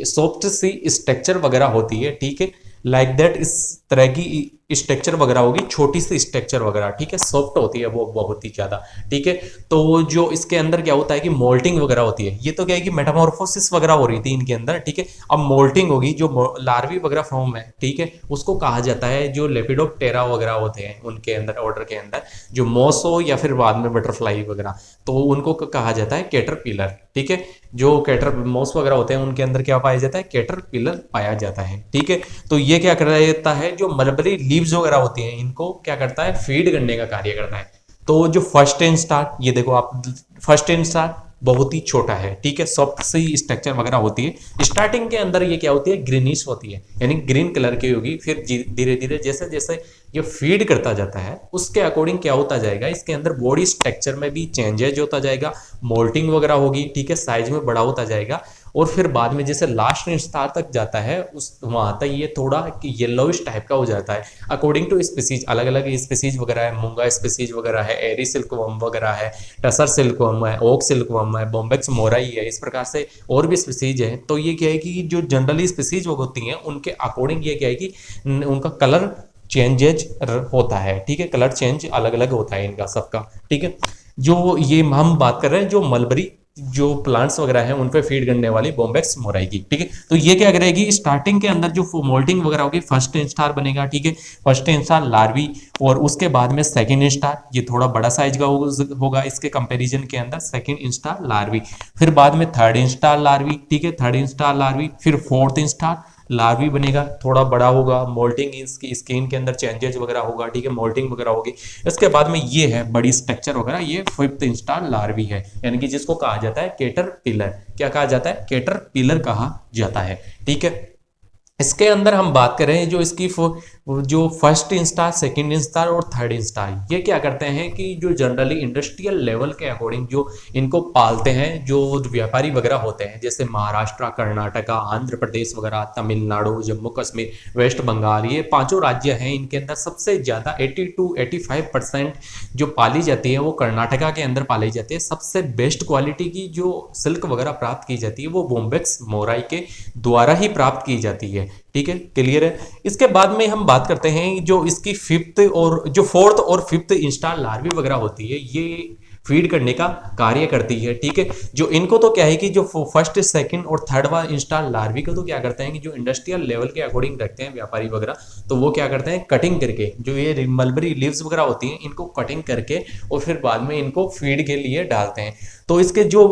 सॉफ्ट सी स्ट्रक्चर वगैरह होती है, ठीक है, लाइक दैट, इस तरह की स्ट्रक्चर वगैरह होगी, छोटी सी स्ट्रक्चर वगैरह, ठीक है, सॉफ्ट होती है वो बहुत ही ज्यादा, ठीक है। तो जो इसके अंदर क्या होता है कि मोल्टिंग वगैरह होती है, ये तो क्या है कि मेटामॉर्फोसिस वगैरह हो रही थी इनके अंदर, ठीक है। अब मोल्टिंग होगी, जो लार्वी वगैरह फॉर्म है, ठीक है, उसको कहा जाता है जो लेपिडोप्टेरा वगैरह होते हैं उनके अंदर, ऑर्डर के अंदर, जो मॉस हो या फिर बाद में बटरफ्लाई वगैरह, तो उनको कहा जाता है कैटरपिलर, ठीक है। जो मॉस वगैरह होते हैं उनके अंदर क्या पाया जाता है, कैटरपिलर पाया जाता है, ठीक है। तो ये क्या करता है, जो मलबरी लीव्स वगैरह होती हैं इनको क्या करता है, फीड करने का कार्य करता है। तो जो फर्स्ट इंस्टार, ये देखो आप, फर्स्ट इंस्टार बहुत ही छोटा है, ठीक है, सॉफ्ट सी स्ट्रक्चर वगैरह होती है। स्टार्टिंग के अंदर ये क्या होती है, ग्रीनिश होती है, यानी ग्रीन कलर की होगी। फिर धीरे धीरे जैसे जैसे ये फीड करता जाता है उसके अकॉर्डिंग क्या होता जाएगा, इसके अंदर बॉडी स्ट्रक्चर में भी चेंजेज होता जाएगा, मोल्टिंग वगैरह होगी, ठीक है, साइज में बड़ा होता जाएगा। और फिर बाद में जैसे लास्ट इंस्टार तक जाता है उस वहां तक ये थोड़ा येलोइश टाइप का हो जाता है, अकॉर्डिंग टू स्पीसीज, अलग अलग स्पीसीज वगैरह है, मूंगा स्पीसीज वगैरह है, एरी सिल्कवर्म वगैरह है, टसर सिल्कवर्म है, ओक सिल्कवर्म है, बॉम्बेक्स मोराई है, इस प्रकार से और भी स्पीसीज है। तो ये क्या है कि जो जनरली स्पीसीज होती हैं उनके अकॉर्डिंग ये क्या है कि उनका कलर चेंजेज होता है, ठीक है, कलर चेंज अलग अलग होता है इनका सबका, ठीक है। जो ये हम बात कर रहे हैं जो मलबरी जो प्लांट्स वगैरह हैं उन पे फीड करने वाली बॉम्बेक्स मोराई की, ठीक है। तो ये क्या करेगी, स्टार्टिंग के अंदर जो मोल्टिंग वगैरह होगी, फर्स्ट इंस्टार बनेगा, ठीक है, फर्स्ट इंस्टार लार्वी, और उसके बाद में सेकंड इंस्टार, ये थोड़ा बड़ा साइज का होगा इसके कंपैरिजन के अंदर, सेकंड इंस्टार लार्वी, फिर बाद में थर्ड इंस्टार लार्वी, ठीक है, थर्ड इंस्टार लार्वी, फिर फोर्थ इंस्टार लार्वी बनेगा, थोड़ा बड़ा होगा, मोल्टिंग इसकी स्किन के अंदर चेंजेस वगैरह होगा, ठीक है, मोल्टिंग वगैरह होगी। इसके बाद में ये है बड़ी स्ट्रक्चर वगैरह, ये फिफ्थ इंस्टार लार्वी है, यानी कि जिसको कहा जाता है कैटरपिलर। क्या कहा जाता है, कैटरपिलर कहा जाता है, ठीक है। इसके अंदर हम बात करें जो इसकी वो जो फर्स्ट इंस्टार, सेकंड इंस्टार और थर्ड इंस्टार, ये क्या करते हैं कि जो जनरली इंडस्ट्रियल लेवल के अकॉर्डिंग जो इनको पालते हैं, जो व्यापारी वगैरह होते हैं, जैसे महाराष्ट्र, कर्नाटका, आंध्र प्रदेश वगैरह, तमिलनाडु, जम्मू कश्मीर, वेस्ट बंगाल, ये पांचों राज्य हैं, इनके अंदर सबसे ज़्यादा 80 to 85% जो पाली जाती है वो कर्नाटका के अंदर पाली जाती है। सबसे बेस्ट क्वालिटी की जो सिल्क वगैरह प्राप्त की जाती है वो बॉम्बेक्स मोराई के द्वारा ही प्राप्त की जाती है। ठीक है, क्लियर है। इसके बाद में हम बात करते हैं जो इसकी फिफ्थ और जो फोर्थ और फिफ्थ इंस्टार लार्वी वगैरह होती है, ये फीड करने का कार्य करती है। ठीक है, जो इनको तो क्या है कि जो फर्स्ट, सेकंड और थर्ड वाला इंस्टार लार्वी को तो क्या करते हैं कि जो इंडस्ट्रियल लेवल के अकॉर्डिंग रखते हैं व्यापारी वगैरह, तो वो क्या करते हैं कटिंग करके, जो ये मलबरी लीव्स वगैरह होती हैं इनको कटिंग करके और फिर बाद में इनको फीड के लिए डालते हैं। तो इसके जो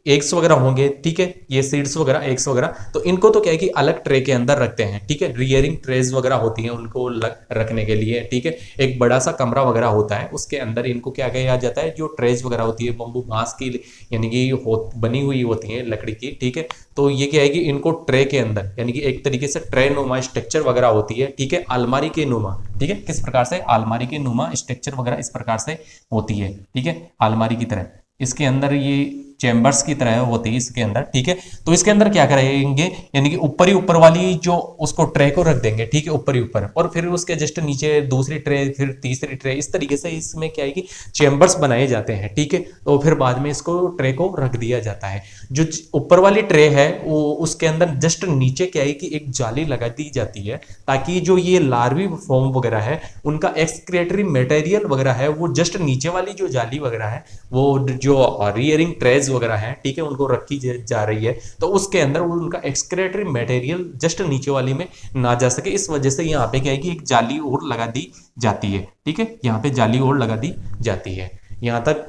एग्स वगैरह होंगे, ठीक है, ये सीड्स वगैरह, एग्स वगैरह, तो इनको तो क्या है कि अलग ट्रे के अंदर रखते हैं। ठीक है, रियरिंग ट्रेज वगैरह होती हैं उनको रखने के लिए। ठीक है, एक बड़ा सा कमरा वगैरह होता है, उसके अंदर इनको क्या किया जाता है, जो ट्रेज वगैरह होती है बम्बू बांस की यानी कि बनी हुई होती है लकड़ी की। ठीक है, तो ये क्या है कि इनको ट्रे के अंदर यानी कि एक तरीके से ट्रे नुमा स्ट्रक्चर वगैरह होती है। ठीक है, अलमारी के नुमा। ठीक है, किस प्रकार से अलमारी के नुमा स्ट्रक्चर वगैरह इस प्रकार से होती है। ठीक है, अलमारी की तरह इसके अंदर ये चैम्बर्स की तरह होती है इसके अंदर। ठीक है, तो इसके अंदर क्या करेंगे यानी कि ऊपर ही ऊपर वाली जो उसको ट्रे को रख देंगे। ठीक है, ऊपर ही ऊपर, और फिर उसके जस्ट नीचे दूसरी ट्रे, फिर तीसरी ट्रे, इस तरीके से इसमें क्या है कि चैम्बर्स बनाए जाते हैं। ठीक है, तो फिर बाद में इसको ट्रे को रख दिया जाता है। जो ऊपर वाली ट्रे है वो उसके अंदर जस्ट नीचे क्या है कि एक जाली लगा दी जाती है, ताकि जो ये लार्वी फॉर्म वगैरह है उनका एक्सक्रेटरी मटेरियल वगैरह है वो जस्ट नीचे वाली जो जाली वगैरह है वो जो रियरिंग ट्रेज वगैरह है, ठीक है, उनको रखी जा रही है, तो उसके अंदर उनका एक्सक्रेटरी मटेरियल जस्ट नीचे वाली में ना जा सके। इस वजह से यहाँ पे क्या है कि एक जाली और लगा दी जाती है। ठीक है, यहाँ पे जाली और लगा दी जाती है। यहाँ तक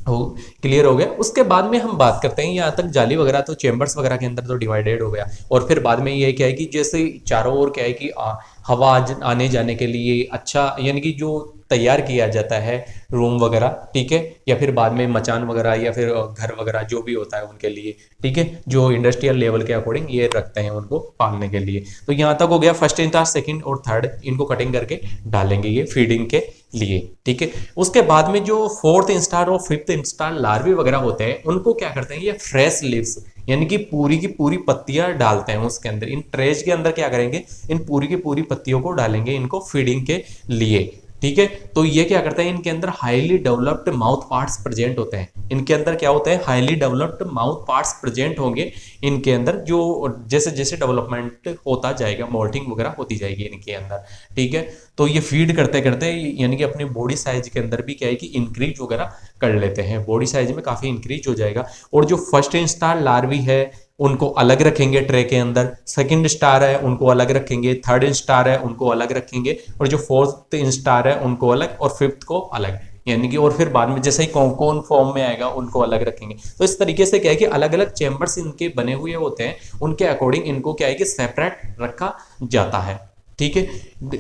क्लियर हो गया। उसके बाद में हम बात करते हैं यहाँ तक जाली वगैरह तो चेम्बर्स वगैरह के अंदर तो डिवाइडेड हो गया, और फिर बाद में ये क्या है कि जैसे चारों ओर क्या है कि हवा आने जाने के लिए अच्छा यानी कि जो तैयार किया जाता है रूम वगैरह, ठीक है, या फिर बाद में मचान वगैरह या फिर घर वगैरह जो भी होता है उनके लिए। ठीक है, जो इंडस्ट्रियल लेवल के अकॉर्डिंग ये रखते हैं उनको पालने के लिए। तो यहाँ तक हो गया फर्स्ट इंस्टार, सेकंड और थर्ड, इनको कटिंग करके डालेंगे ये फीडिंग के लिए। ठीक है, उसके बाद में जो फोर्थ इंस्टार और फिफ्थ इंस्टार लार्वी वगैरह होते हैं उनको क्या करते हैं, ये फ्रेश लीव्स यानी कि पूरी की पूरी पत्तियां डालते हैं उसके अंदर। इन ट्रेज के अंदर क्या करेंगे, इन पूरी की पूरी पत्तियों को डालेंगे इनको फीडिंग के लिए। ठीक है, तो ये क्या करते हैं, इनके अंदर highly developed mouth parts present होते हैं। इनके अंदर क्या होते हैं, highly developed mouth parts present होंगे इनके अंदर, जो जैसे जैसे डेवलपमेंट होता जाएगा मोल्टिंग वगैरह होती जाएगी इनके अंदर। ठीक है, तो ये फीड करते करते यानी कि अपनी बॉडी साइज के अंदर भी क्या है कि इंक्रीज वगैरह कर लेते हैं, बॉडी साइज में काफी इंक्रीज हो जाएगा। और जो फर्स्ट इंस्टार लार्वी है उनको अलग रखेंगे ट्रे के अंदर, सेकंड स्टार है उनको अलग रखेंगे, थर्ड स्टार है उनको अलग रखेंगे, और जो फोर्थ स्टार है उनको अलग, और फिफ्थ को अलग, यानी कि और फिर बाद में जैसे ही कौन फॉर्म में आएगा उनको अलग रखेंगे। तो इस तरीके से क्या है कि अलग अलग चैम्बर्स इनके बने हुए होते हैं, उनके अकॉर्डिंग इनको क्या है कि सेपरेट रखा जाता है। ठीक है,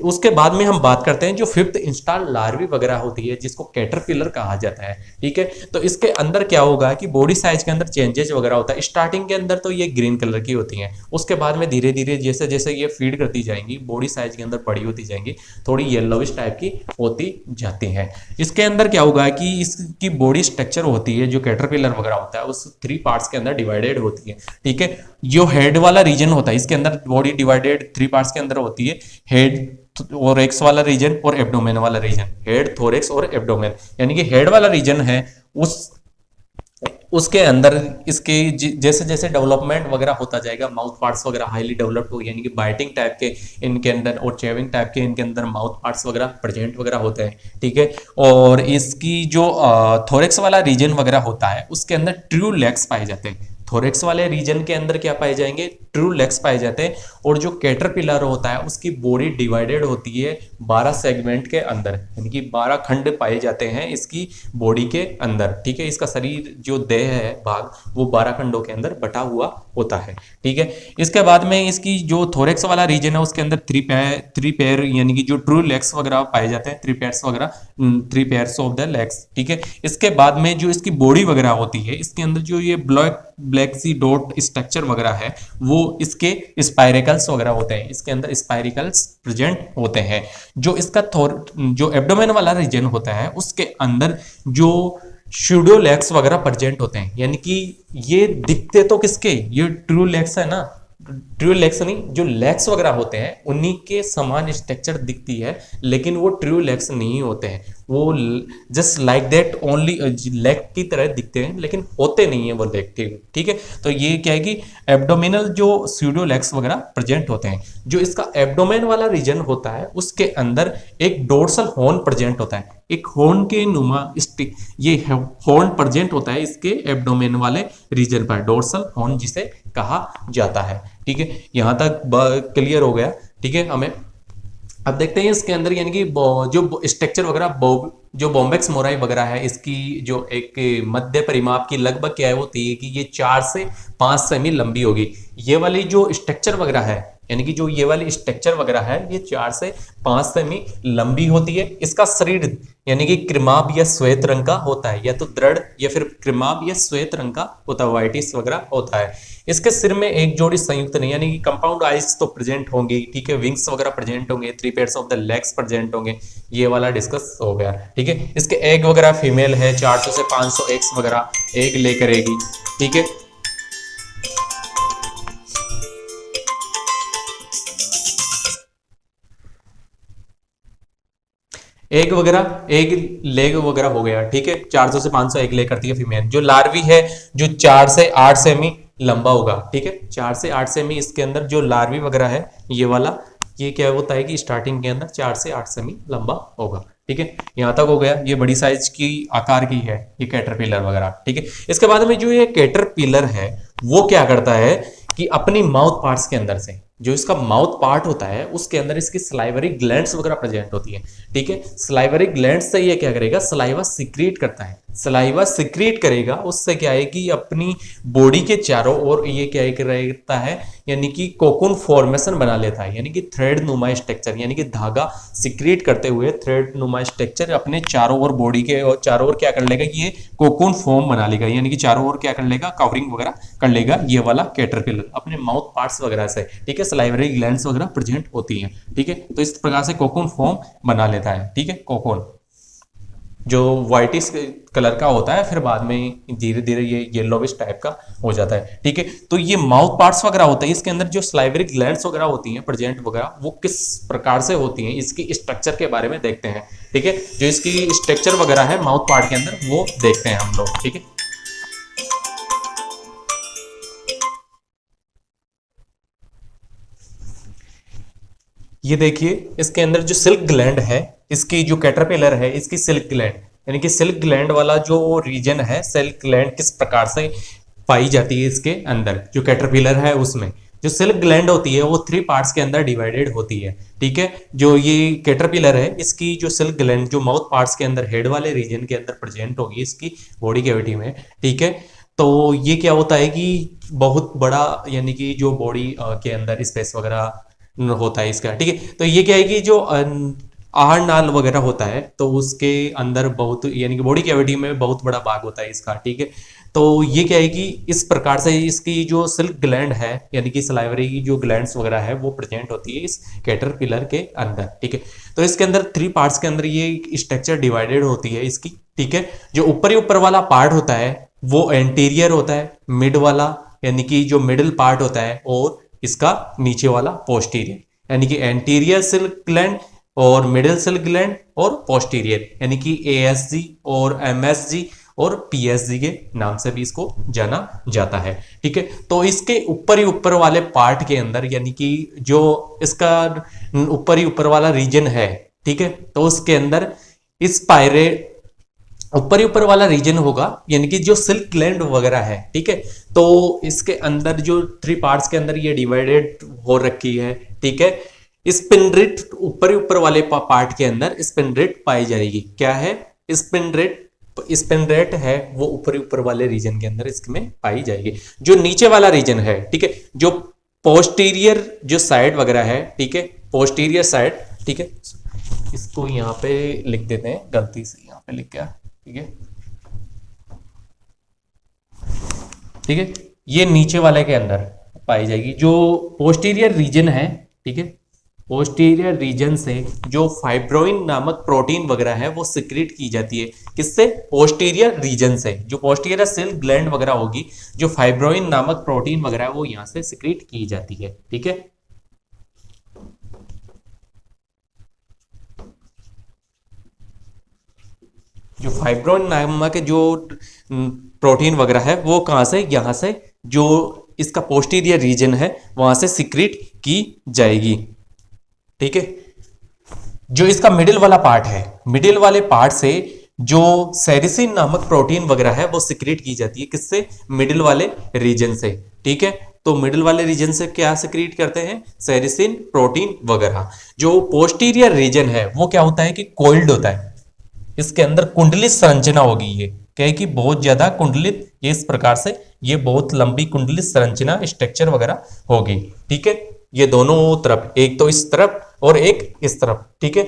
उसके बाद में हम बात करते हैं जो फिफ्थ इंस्टार लार्वी वगैरह होती है जिसको कैटरपिलर कहा जाता है। ठीक है, तो इसके अंदर क्या होगा कि बॉडी साइज के अंदर चेंजेस वगैरह होता है। स्टार्टिंग के अंदर तो ये ग्रीन कलर की होती हैं, उसके बाद में धीरे धीरे जैसे जैसे ये फीड करती जाएंगी बॉडी साइज के अंदर बड़ी होती जाएंगी, थोड़ी येलोविश टाइप की होती जाती हैं। इसके अंदर क्या होगा कि इसकी बॉडी स्ट्रक्चर होती है जो कैटरपिलर वगैरह होता है उस 3 पार्ट्स के अंदर डिवाइडेड होती है। ठीक है, जो हेड वाला रीजन होता है इसके अंदर बॉडी डिवाइडेड 3 पार्ट्स के अंदर होती है, हेड और एक्स वाला रीजन और एब्डोमेन वाला रीजन, हेड, थोरेक्स और एब्डोमेन। यानी कि हेड वाला रीजन है उसके अंदर इसके जैसे जैसे डेवलपमेंट वगैरह होता जाएगा, माउथ पार्ट्स वगैरह हाईली डेवलप्ड हो, यानी कि बाइटिंग टाइप के इनके अंदर और चेविंग टाइप के इनके अंदर माउथ पार्ट्स वगैरह प्रेजेंट वगैरह होते हैं। ठीक है, और इसकी जो थोरेक्स वाला रीजन वगैरह होता है उसके अंदर ट्रू लेग्स पाए जाते हैं। थोरेक्स वाले रीजन के अंदर क्या पाए जाएंगे, ट्रू लेग्स पाए जाते हैं। और जो कैटरपिलर होता है उसकी बॉडी डिवाइडेड होती है 12 सेगमेंट के अंदर, यानी कि 12 खंड पाए जाते हैं इसकी बॉडी के अंदर, ठीक है। इसका शरीर जो देह है भाग वो 12 खंडों के अंदर बटा हुआ होता है, ठीक है। इसके बाद में इसकी जो थोरेक्स वाला रीजन है उसके अंदर थ्री पेयर यानी कि जो ट्रू लेग्स वगैरह पाए जाते हैं, 3 पेयर्स वगैरह, 3 पेयर्स ऑफ द लेग्स, ठीक है। इसके बाद में जो इसकी बॉडी वगैरह होती है इसके अंदर जो ये ब्लैक सी डॉट स्ट्रक्चर वगैरह है वो इसके स्पाइरिकल्स वगैरह होते हैं, इसके अंदर स्पाइरिकल्स प्रेजेंट होते हैं। जो इसका जो एब्डोमेन वाला रीजन होता है उसके अंदर जो स्यूडोलेग्स वगैरह प्रेजेंट होते हैं, यानी कि ये दिखते तो किसके, ये ट्रू लेग्स है ना, ट्रू लेग्स नहीं, जो लेग्स वगैरह होते हैं उन्हीं के समान स्ट्रक्चर दिखती है, लेकिन वो ट्रू लेग्स नहीं होते हैं, वो just like that only leg की तरह दिखते हैं लेकिन होते नहीं है वो लेग, ठीक है। तो ये क्या है कि एब्डोमिनल जो स्यूडो लेग्स वगैरह प्रेजेंट होते हैं। जो इसका एब्डोमेन वाला रीजन होता है उसके अंदर एक डोर्सल हॉर्न प्रेजेंट होता है, एक हॉर्न के नुमा ये हॉर्न प्रेजेंट होता है इसके एब्डोमेन वाले रीजन पर, डोर्सल हॉर्न जिसे कहा जाता है, ठीक है। यहां तक क्लियर हो गया, ठीक है। हमें अब देखते हैं इसके अंदर यानी कि जो स्ट्रक्चर वगैरह जो बॉम्बेक्स मोराई वगैरह है इसकी जो एक मध्य परिमाप की लगभग क्या है होती है कि ये 4 से 5 सेमी लंबी होगी। ये वाली जो स्ट्रक्चर वगैरह है यानी कि जो ये वाली स्ट्रक्चर वगैरह है ये 4 से 5 सेमी लंबी होती है। इसका शरीर यानी कि क्रिमाभ या श्वेत रंग का होता है, या तो दृढ़ या फिर क्रिमाभ या श्वेत रंग का होता है, व्हाइटिश वगैरह होता है। इसके सिर में एक जोड़ी संयुक्त नहीं यानी कि कंपाउंड आइज तो प्रेजेंट होंगी, ठीक है। विंग्स वगैरह प्रेजेंट होंगे, 3 pairs of the legs present होंगे, ये वाला डिस्कस हो गया, ठीक है। इसके एग वगैरह फीमेल है, 400 से 500 एग्स वगैरह एग ले करेगी, ठीक है। एग वगैरह एग लेग वगैरह हो गया, ठीक है। 400 से 500 एग ले करती है फीमेल। जो लार्वी है जो 4 से 8 सेमी लंबा होगा, ठीक है। 4 से 8 सेमी इसके अंदर जो लार्वी वगैरह है ये वाला, ये क्या होता है कि स्टार्टिंग के अंदर 4 से 8 सेमी लंबा होगा, ठीक है। यहां तक हो गया। ये बड़ी साइज की आकार की है ये कैटरपिलर वगैरह, ठीक है। इसके बाद में जो ये कैटरपिलर है वो क्या करता है कि अपनी माउथ पार्ट्स के अंदर से, जो इसका माउथ पार्ट होता है उसके अंदर इसकी सलाइवरी ग्लैंड्स वगैरह प्रेजेंट होती है, ठीक है। सलाइवरी ग्लैंड्स से ये क्या करेगा, सलाइवा सिक्रीट करता है, सलाइवा सिक्रीट करेगा। उससे क्या है कि अपनी बॉडी के चारों ओर ये क्या करता है यानी कि कोकून फॉर्मेशन बना लेता है, यानी कि थ्रेड नुमा स्ट्रक्चर, यानी कि धागा सिक्रीट करते हुए थ्रेड नुमा स्ट्रक्चर अपने चारों ओर बॉडी के और चारों ओर क्या कर लेगा, ये कोकून फॉर्म बना लेगा, यानी कि चारों ओर क्या कर लेगा, कवरिंग वगैरह कर लेगा ये वाला कैटरपिलर अपने माउथ पार्ट्स वगैरह से, ठीक है। सलाइवरी ग्लैंड्स वगैरह प्रेजेंट होती हैं, ठीक है। तो इस प्रकार से कोकून फॉर्म बना लेता है, ठीक है। कोकून जो व्हाइटिश कलर का होता है फिर बाद में धीरे धीरे ये येलोविश टाइप का हो जाता है, ठीक है। तो ये माउथ पार्ट्स वगैरह होते हैं, इसके अंदर जो सलाइवरी ग्लैंड्स वगैरह होती हैं प्रेजेंट वगैरह वो किस प्रकार से होती हैं इसकी स्ट्रक्चर के बारे में देखते हैं, ठीक है। जो इसकी स्ट्रक्चर वगैरह है माउथ पार्ट के अंदर वो देखते हैं हम लोग, ठीक है। ये देखिए इसके अंदर जो सिल्क ग्लैंड है, इसकी जो कैटरपिलर है इसकी सिल्क ग्लैंड, यानी कि सिल्क ग्लैंड वाला जो रीजन है, सिल्क ग्लैंड किस प्रकार से पाई जाती है इसके अंदर, जो कैटरपिलर है उसमें जो सिल्क ग्लैंड होती है वो 3 पार्ट्स के अंदर डिवाइडेड होती है, ठीक है। जो ये कैटरपिलर है इसकी जो सिल्क ग्लैंड जो माउथ पार्ट्स के अंदर हेड वाले रीजन के अंदर प्रेजेंट होगी इसकी बॉडी कैविटी में, ठीक है। तो ये क्या होता है कि बहुत बड़ा यानी कि जो बॉडी के अंदर स्पेस वगैरह होता है इसका, ठीक है। तो ये क्या है कि जो आहार नाल वगैरह होता है तो उसके अंदर बहुत यानी कि बॉडी कैविटी में बहुत बड़ा भाग होता है इसका, ठीक है। तो ये क्या है कि इस प्रकार से इसकी जो सिल्क ग्लैंड है यानी कि सलाइवरी की जो ग्लैंड्स वगैरह है वो प्रेजेंट होती है इस कैटरपिलर के अंदर, ठीक है। तो इसके अंदर 3 पार्ट्स के अंदर ये स्ट्रक्चर डिवाइडेड होती है इसकी, ठीक है। जो ऊपर वाला पार्ट होता है वो एंटीरियर होता है, मिड वाला यानी कि जो मिडिल पार्ट होता है, और इसका नीचे वाला पोस्टीरियर, यानी कि एंटीरियर सिल्क ग्लैंड और मिडिल सिल्क ग्लैंड और पोस्टीरियर, यानी कि ASG और MSG और PSG के नाम से भी इसको जाना जाता है, ठीक है। तो इसके ऊपर वाले पार्ट के अंदर यानी कि जो इसका ऊपर वाला रीजन है, ठीक है, तो उसके अंदर ऊपर वाला रीजन होगा यानी कि जो सिल्क ग्लैंड वगैरह है, ठीक है। तो इसके अंदर जो 3 पार्ट्स के अंदर ये डिवाइडेड हो रखी है, ठीक है। स्पिंडरेट ऊपर ऊपर वाले पार्ट के अंदर स्पिंडरेट पाई जाएगी। क्या है? स्पिंडरेट। स्पिंडरेट है वो ऊपर वाले रीजन के अंदर इसमें पाई जाएगी। जो नीचे वाला रीजन है, ठीक है, जो पोस्टीरियर जो साइड वगैरह है, ठीक है, पोस्टीरियर साइड, ठीक है, इसको यहाँ पे लिख देते हैं, गलती से यहाँ पे लिख गया, ठीक है, ठीक है, ये नीचे वाले के अंदर पाई जाएगी। जो पोस्टीरियर रीजन है, ठीक है, पोस्टीरियर रीजन से जो फाइब्रोइन नामक प्रोटीन वगैरह है वो सिक्रीट की जाती है। किससे? पोस्टीरियर रीजन से। जो पोस्टीरियर सेल ग्लैंड वगैरह होगी, जो फाइब्रोइन नामक प्रोटीन वगैरह वो यहां से सिक्रीट की जाती है। ठीक है, जो फाइब्रोइन नामक जो प्रोटीन वगैरह है वो कहां से? यहां से जो इसका पोस्टीरियर रीजन है वहां से सिक्रीट की जाएगी। ठीक है, जो इसका मिडिल वाला पार्ट है, मिडिल वाले पार्ट से जो सेरिसिन नामक प्रोटीन वगैरह है वो सिक्रीट की जाती है। किससे? मिडिल वाले रीजन से। ठीक है, तो मिडिल वाले रीजन से क्या सिक्रीट करते हैं? सेरिसिन प्रोटीन वगैरह। जो पोस्टीरियर रीजन है वो क्या होता है कि कोइल्ड होता है, इसके अंदर कुंडलित संरचना होगी। ये क्या है कि बहुत ज्यादा कुंडलित, ये इस प्रकार से ये बहुत लंबी कुंडलित संरचना स्ट्रक्चर वगैरह होगी। ठीक है, ये दोनों तरफ, एक तो इस तरफ और एक इस तरफ। ठीक है,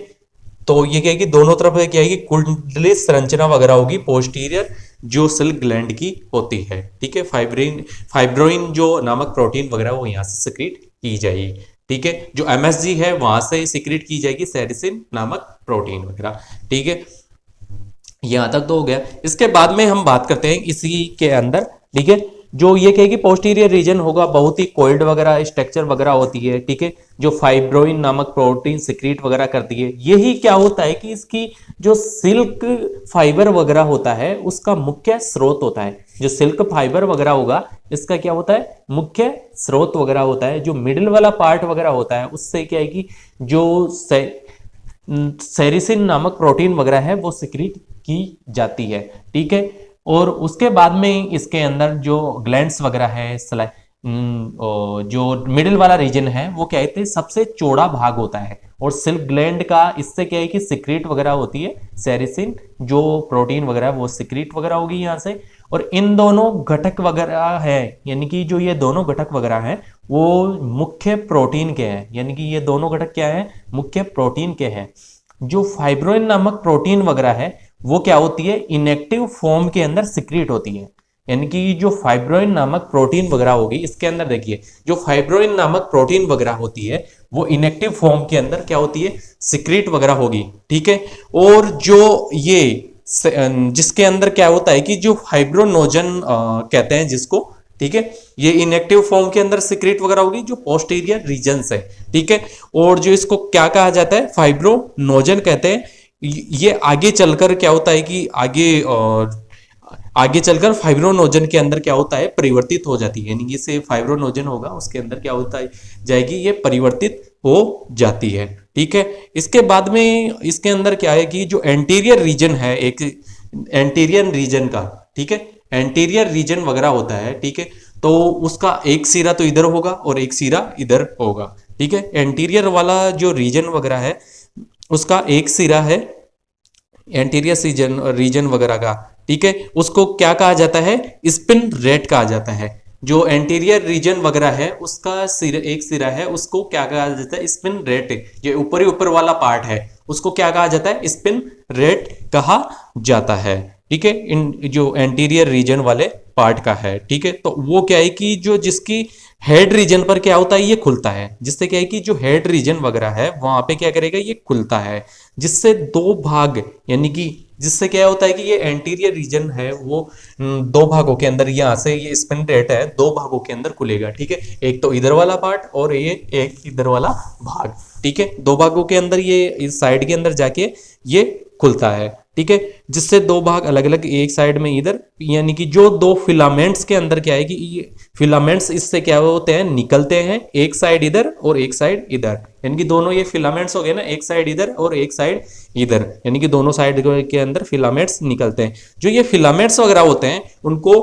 तो ये क्या है कि दोनों तरफ क्या है कि कुंडलित संरचना वगैरह होगी, पोस्टीरियर जो सेल ग्लैंड की होती है। ठीक है, फाइब्रोइन जो नामक प्रोटीन वगैरह वो यहां से सिक्रीट की जाएगी। ठीक है, जो एमएसजी है वहां से सिक्रीट की जाएगी सेरिसिन नामक प्रोटीन वगैरह। ठीक है, यहां तक तो हो गया। इसके बाद में हम बात करते हैं इसी के अंदर, ठीक है, जो ये कहेगी पोस्टीरियर रीजन होगा, बहुत ही कोइल्ड वगैरह स्ट्रक्चर वगैरह होती है। ठीक है, जो फाइब्रोइन नामक प्रोटीन सिक्रीट वगैरह करती है। यही क्या होता है कि इसकी जो सिल्क फाइबर वगैरह होता है उसका मुख्य स्रोत होता है। जो सिल्क फाइबर वगैरह होगा इसका क्या होता है? मुख्य स्रोत वगैरह होता है। जो मिडिल वाला पार्ट वगैरह होता है उससे क्या है कि जो सेरिसिन नामक प्रोटीन वगैरह है वो सिक्रीट की जाती है। ठीक है, और उसके बाद में इसके अंदर जो ग्लैंड्स वगैरह है, जो मिडिल वाला रीजन है वो क्या कहते हैं? सबसे चौड़ा भाग होता है। और सिल्क ग्लैंड का इससे क्या है कि सिक्रीट वगैरह होती है, सेरिसिन जो प्रोटीन वगैरह वो सिक्रीट वगैरह होगी यहाँ से। और इन दोनों घटक वगैरह है, यानी कि जो ये दोनों घटक वगैरह हैं वो मुख्य प्रोटीन के हैं। यानी कि ये दोनों घटक क्या है? मुख्य प्रोटीन के हैं। जो फाइब्रोइन नामक प्रोटीन वगैरह है वो क्या होती है? इनएक्टिव फॉर्म के अंदर सिक्रीट होती है। यानी कि जो फाइब्रोइन नामक प्रोटीन वगैरह होगी इसके अंदर देखिए, जो फाइब्रोइन नामक प्रोटीन वगैरह होती है वो इनएक्टिव फॉर्म के अंदर क्या होती है? सिक्रीट वगैरह होगी। ठीक है, और जो ये जिसके अंदर क्या होता है कि जो फाइब्रोनोजन कहते हैं जिसको, ठीक है, ये इनएक्टिव फॉर्म के अंदर सिक्रीट वगैरह होगी जो पोस्टीरियर रीजन से। ठीक है, और जो इसको क्या कहा जाता है? फाइब्रोनोजन कहते हैं। ये आगे चलकर क्या होता है कि आगे चलकर फाइब्रोनोजन के अंदर क्या होता है? परिवर्तित हो जाती है। यानी से फाइब्रोनोजन होगा उसके अंदर क्या होता है जाएगी? ये परिवर्तित हो जाती है। ठीक है, इसके बाद में इसके अंदर क्या है कि जो एंटीरियर रीजन है, एक एंटीरियर रीजन का, ठीक है, एंटीरियर रीजन वगैरह होता है। ठीक है, तो उसका एक सिरा तो इधर होगा और एक सिरा इधर होगा। ठीक है, एंटीरियर वाला जो रीजन वगैरह है उसका एक सिरा है एंटीरियर रीजन वगैरह का। ठीक है, उसको क्या कहा जाता है? स्पिन रेट कहा जाता है। जो एंटीरियर रीजन वगैरह है उसका एक सिरा है, उसको क्या कहा जाता है? Spin rate. ये ऊपर वाला पार्ट है उसको क्या कहा जाता है? स्पिन रेट कहा जाता है। ठीक है, इन जो एंटीरियर रीजन वाले पार्ट का है। ठीक है, तो वो क्या है कि जो जिसकी हेड रीजन पर क्या होता है? ये खुलता है। जिससे क्या है कि जो हेड रीजन वगैरह है वहां पे क्या करेगा? ये खुलता है, जिससे दो भाग, यानी कि जिससे क्या होता है कि ये एंटीरियर रीजन है वो दो भागों के अंदर, यहाँ से ये स्पिन रेट है दो भागों के अंदर खुलेगा। ठीक है, एक तो इधर वाला पार्ट और ये एक इधर वाला भाग। ठीक है, दो भागों के अंदर ये इस साइड के अंदर जाके ये खुलता है। ठीक है, जिससे दो भाग अलग अलग, एक साइड में इधर, यानी कि जो दो फिलामेंट्स के अंदर क्या है कि ये फिलामेंट्स इससे क्या होते हैं? निकलते हैं, एक साइड इधर और एक साइड इधर। यानी कि दोनों ये फिलामेंट्स हो गए ना, एक साइड इधर और एक साइड इधर, यानी कि दोनों साइड के अंदर फिलामेंट्स निकलते हैं। जो ये फिलामेंट्स वगैरह होते हैं उनको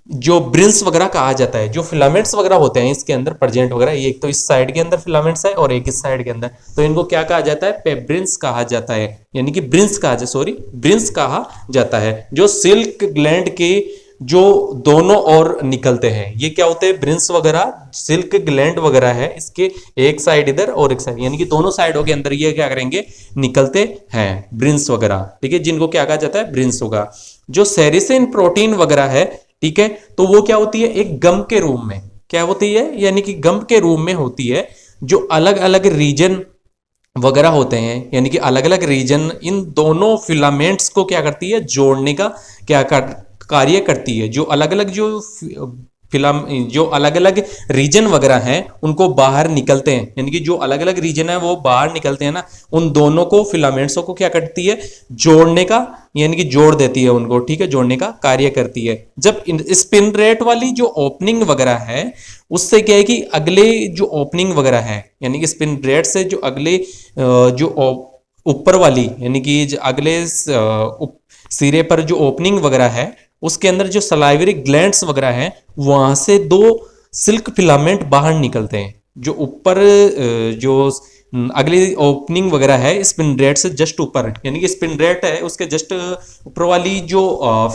जो ब्रिंस वगैरह कहा जाता है, जो फिलामेंट्स वगैरह होते हैं इसके अंदर प्रेजेंट वगैरह, ये एक तो इस साइड के अंदर फिलामेंट्स है और एक इस साइड के अंदर, तो इनको क्या कहा जाता है, पेब्रिंस कहा जाता है, यानी कि ब्रिंस कहा जाता है, सॉरी ब्रिंस कहा जाता है, जो सिल्क ग्लैंड के जो दोनों ओर निकलते हैं, ये क्या होते हैं, ब्रिंस वगैरह, सिल्क ग्लैंड वगैरह है, इसके एक साइड इधर और एक साइड, यानी कि दोनों साइडों के अंदर ये क्या करेंगे, निकलते हैं ब्रिंस वगैरह, ठीक है, जिनको क्या कहा जाता है, ब्रिंस होगा। जो सेरिसिन प्रोटीन वगैरह है, ठीक है, तो वो क्या होती है, एक गम के रूप में क्या होती है, यानी कि गम के रूप में होती है, जो अलग अलग रीजन वगैरह होते हैं, यानी कि अलग अलग रीजन इन दोनों फिलामेंट्स को क्या करती है, जोड़ने का क्या कार्य करती है। जो अलग अलग जो अलग अलग रीजन वगैरह हैं उनको बाहर निकलते हैं, यानी कि जो अलग अलग रीजन है वो बाहर निकलते हैं ना, उन दोनों को फिलामेंट्सों को क्या करती है, जोड़ने का, यानी कि जोड़ देती है उनको, ठीक है, जोड़ने का कार्य करती है। जब स्पिन रेट वाली जो ओपनिंग वगैरह है उससे क्या है कि अगले जो ओपनिंग वगैरह है, यानी कि स्पिन रेट से जो अगले जो ऊपर वाली, यानी कि अगले सिरे पर जो ओपनिंग वगैरह है उसके अंदर जो सलाइवरी ग्लैंड्स वगैरह हैं वहां से दो सिल्क फिलामेंट बाहर निकलते हैं, जो ऊपर जो अगली ओपनिंग वगैरह है स्पिंडरेट से जस्ट ऊपर, यानी कि स्पिंडरेट है उसके जस्ट ऊपर वाली जो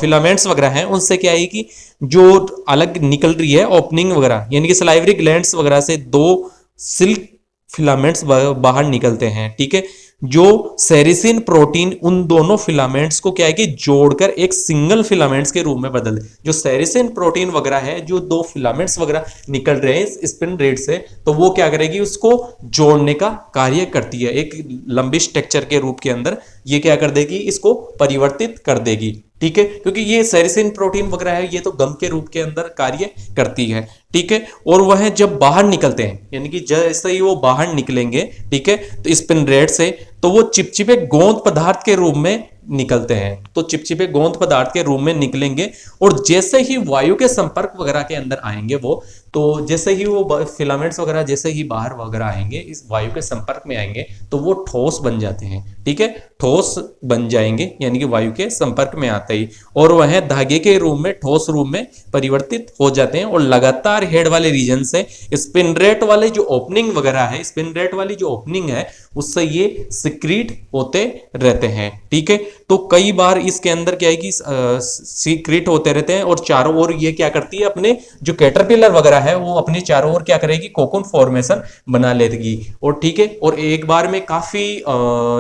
फिलामेंट्स वगैरह हैं उनसे क्या है कि जो अलग निकल रही है ओपनिंग वगैरह, यानी कि सलाइवरी ग्लैंड्स वगैरह से दो सिल्क फिलामेंट्स बाहर निकलते हैं, ठीक है। जो सेरिसिन प्रोटीन उन दोनों फिलामेंट्स को क्या है कि जोड़कर एक सिंगल फिलामेंट्स के रूप में बदल दे। जो सेरिसिन प्रोटीन वगैरह है, जो दो फिलामेंट्स वगैरह निकल रहे हैं स्पिन रेट से, तो वो क्या करेगी, उसको जोड़ने का कार्य करती है, एक लंबी स्ट्रक्चर के रूप के अंदर ये क्या कर देगी, इसको परिवर्तित कर देगी, ठीक है, क्योंकि ये सेरिसिन प्रोटीन वगैरह है ये तो गम के रूप के अंदर कार्य करती है, ठीक है। और वह जब बाहर निकलते हैं, यानी कि जैसे ही वो बाहर निकलेंगे, ठीक है, तो स्पिन रेट से तो वो चिपचिपे गोंद पदार्थ के रूप में निकलते हैं, तो चिपचिपे गोंद पदार्थ के रूप में निकलेंगे, और जैसे ही वायु के संपर्क वगैरह के अंदर आएंगे वो, तो जैसे ही वो फिलामेंट्स वगैरह जैसे ही बाहर वगैरह आएंगे, इस वायु के संपर्क में आएंगे, तो वो ठोस बन जाते हैं, ठीक है, ठोस बन जाएंगे, यानी कि वायु के संपर्क में आते ही, और वह धागे के रूप में, ठोस रूप में परिवर्तित हो जाते हैं, और लगातार हेड वाले रीजन से स्पिन रेट वाले जो ओपनिंग वगैरह है, स्पिन रेट वाली जो ओपनिंग है उससे ये सिक्रीट होते रहते हैं, ठीक है। तो कई बार इसके अंदर क्या है कि सीक्रेट होते रहते हैं, और चारों ओर ये क्या करती है, अपने जो कैटरपिलर वगैरह है वो अपने चारों ओर क्या करेगी, कोकून फॉर्मेशन बना लेगी, और ठीक है, और एक बार में काफी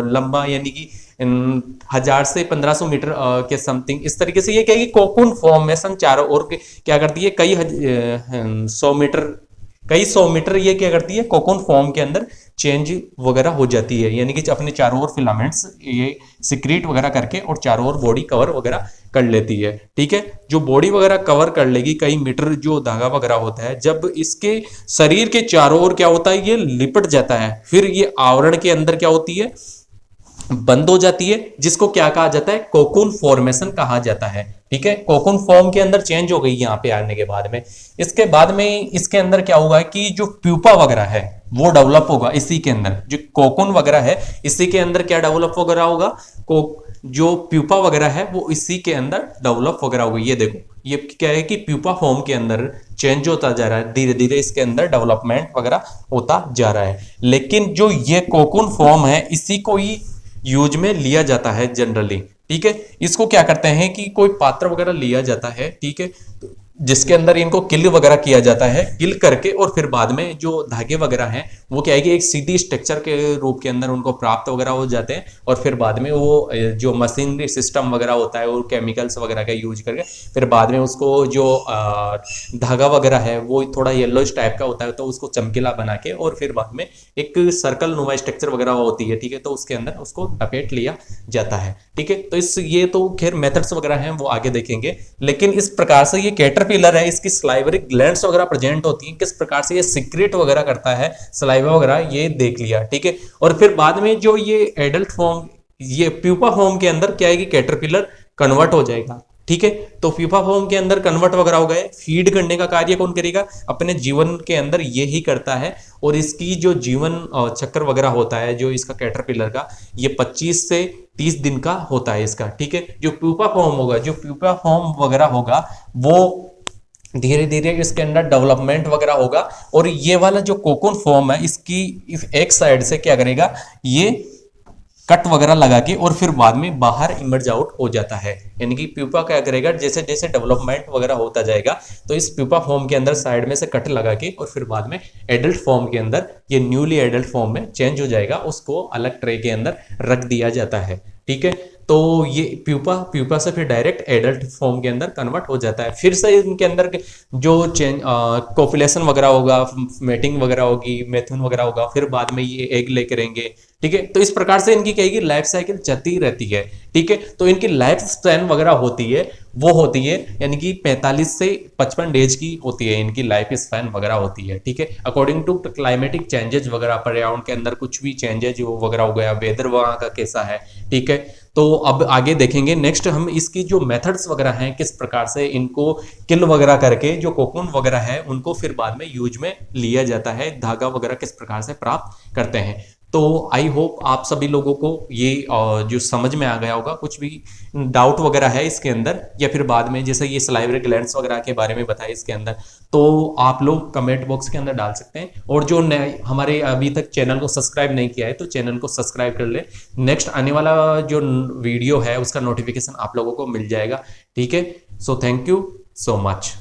लंबा, यानी कि 1000 से 1500 मीटर के समथिंग इस तरीके से ये क्या है कि कोकून फॉर्मेशन चारों ओर क्या करती है, कई सौ मीटर ये क्या करती है, कोकून फॉर्म के अंदर चेंज वगैरह हो जाती है, यानी कि अपने चारों ओर फिलामेंट्स ये सिक्रीट वगैरह करके और चारों ओर बॉडी कवर वगैरह कर लेती है, ठीक है। जो बॉडी वगैरह कवर कर लेगी, कई मीटर जो धागा वगैरह होता है, जब इसके शरीर के चारों ओर क्या होता है, ये लिपट जाता है, फिर ये आवरण के अंदर क्या होती है, बंद हो जाती है, जिसको क्या कहा जाता है, कोकून फॉर्मेशन कहा जाता है, ठीक है। कोकून फॉर्म के अंदर चेंज हो गई यहाँ पे आने के बाद में, इसके बाद में इसके अंदर क्या होगा कि जो प्यूपा वगैरह है वो डेवलप होगा इसी के अंदर, जो कोकून वगैरह है इसी के अंदर क्या डेवलप वगैरह होगा, जो प्यूपा वगैरह है वो इसी के अंदर डेवलप वगैरह होगा। ये देखो ये क्या है कि प्यूपा फॉर्म के अंदर चेंज होता जा रहा है, धीरे धीरे इसके अंदर डेवलपमेंट वगैरह होता जा रहा है, लेकिन जो ये कोकून फॉर्म है इसी को ही यूज में लिया जाता है जनरली, ठीक है। इसको क्या करते हैं कि कोई पात्र वगैरह लिया जाता है, ठीक है, जिसके अंदर इनको किल वगैरह किया जाता है, किल करके और फिर बाद में जो धागे वगैरह हैं वो क्या है कि एक सीधी स्ट्रक्चर के रूप के अंदर उनको प्राप्त वगैरह हो जाते हैं, और फिर बाद में वो जो मशीनरी सिस्टम वगैरह होता है और केमिकल्स वगैरह का यूज करके फिर बाद में उसको जो धागा वगैरह है वो थोड़ा येलोइश टाइप का होता है, तो उसको चमकीला बना के और फिर बाद में एक सर्कल नुमा स्ट्रक्चर वगैरह होती है, ठीक है, तो उसके अंदर उसको लपेट लिया जाता है, ठीक है। तो ये तो खैर मेथड्स वगैरह हैं वो आगे देखेंगे, लेकिन इस प्रकार से ये कैटरपिलर है, इसकी सलाइवरी ग्लैंड्स वगैरह प्रेजेंट होती हैं, किस प्रकार से ये सिक्रेट वगैरह करता है सलाइवा वगैरह, ये देख लिया, ठीक है। और फिर बाद में जो ये एडल्ट फॉर्म, ये प्यूपा फॉर्म के अंदर क्या है कि कैटरपिलर कन्वर्ट हो जाएगा, ठीक है। तो प्यूपा फॉर्म के अंदर कन्वर्ट वगैरह हो गए, फीड करने का कार्य कौन करेगा, अपने जीवन के अंदर ये ही करता है, और इसकी जो जीवन चक्र वगैरह होता है जो इसका कैटरपिलर का, ये 25 से 30 दिन का होता है इसका, ठीक है। जो प्यूपा फॉर्म होगा, जो प्यूपा फॉर्म वगैरह होगा वो धीरे धीरे इसके अंदर डेवलपमेंट वगैरह होगा। और ये वाला जो कोकून फॉर्म है इसकी एक साइड से क्या करेगा, ये कट वगैरह लगा के और फिर बाद में बाहर इमर्ज आउट हो जाता है। यानी कि प्यूपा क्या करेगा, जैसे जैसे डेवलपमेंट वगैरह होता जाएगा तो इस प्यूपा फॉर्म के अंदर साइड में से कट लगा के और फिर बाद में एडल्ट फॉर्म के अंदर, ये न्यूली एडल्ट फॉर्म में चेंज हो जाएगा, उसको अलग ट्रे के अंदर रख दिया जाता है। ठीक है, तो ये प्यूपा से फिर डायरेक्ट एडल्ट फॉर्म के अंदर कन्वर्ट हो जाता है। फिर से इनके अंदर जो चेंज कोपुलेशन वगैरह होगा, मेटिंग वगैरह होगी, मेथुन वगैरह होगा, फिर बाद में ये एग ले करेंगे। ठीक है, तो इस प्रकार से इनकी कहेगी लाइफ साइकिल चलती रहती है। ठीक है, तो इनकी लाइफ स्पैन वगैरह होती है, वो होती है यानी कि 45 से 55 डेज की होती है इनकी लाइफ स्पैन वगैरह होती है। ठीक है, अकॉर्डिंग टू क्लाइमेटिक चेंजेस वगैरह, पर्यावरण के अंदर कुछ भी चेंजेज वगैरह हो गया, वेदर वहाँ का कैसा है। ठीक है, तो अब आगे देखेंगे नेक्स्ट हम इसकी जो मेथड्स वगैरह हैं, किस प्रकार से इनको किल वगैरह करके जो कोकून वगैरह है उनको फिर बाद में यूज में लिया जाता है, धागा वगैरह किस प्रकार से प्राप्त करते हैं। तो आई होप आप सभी लोगों को ये जो समझ में आ गया होगा। कुछ भी डाउट वगैरह है इसके अंदर, या फिर बाद में जैसे ये सलाइवरी ग्लैंड्स वगैरह के बारे में बताया इसके अंदर, तो आप लोग कमेंट बॉक्स के अंदर डाल सकते हैं। और जो हमारे अभी तक चैनल को सब्सक्राइब नहीं किया है तो चैनल को सब्सक्राइब कर ले, नेक्स्ट आने वाला जो वीडियो है उसका नोटिफिकेशन आप लोगों को मिल जाएगा। ठीक है, so thank you so much.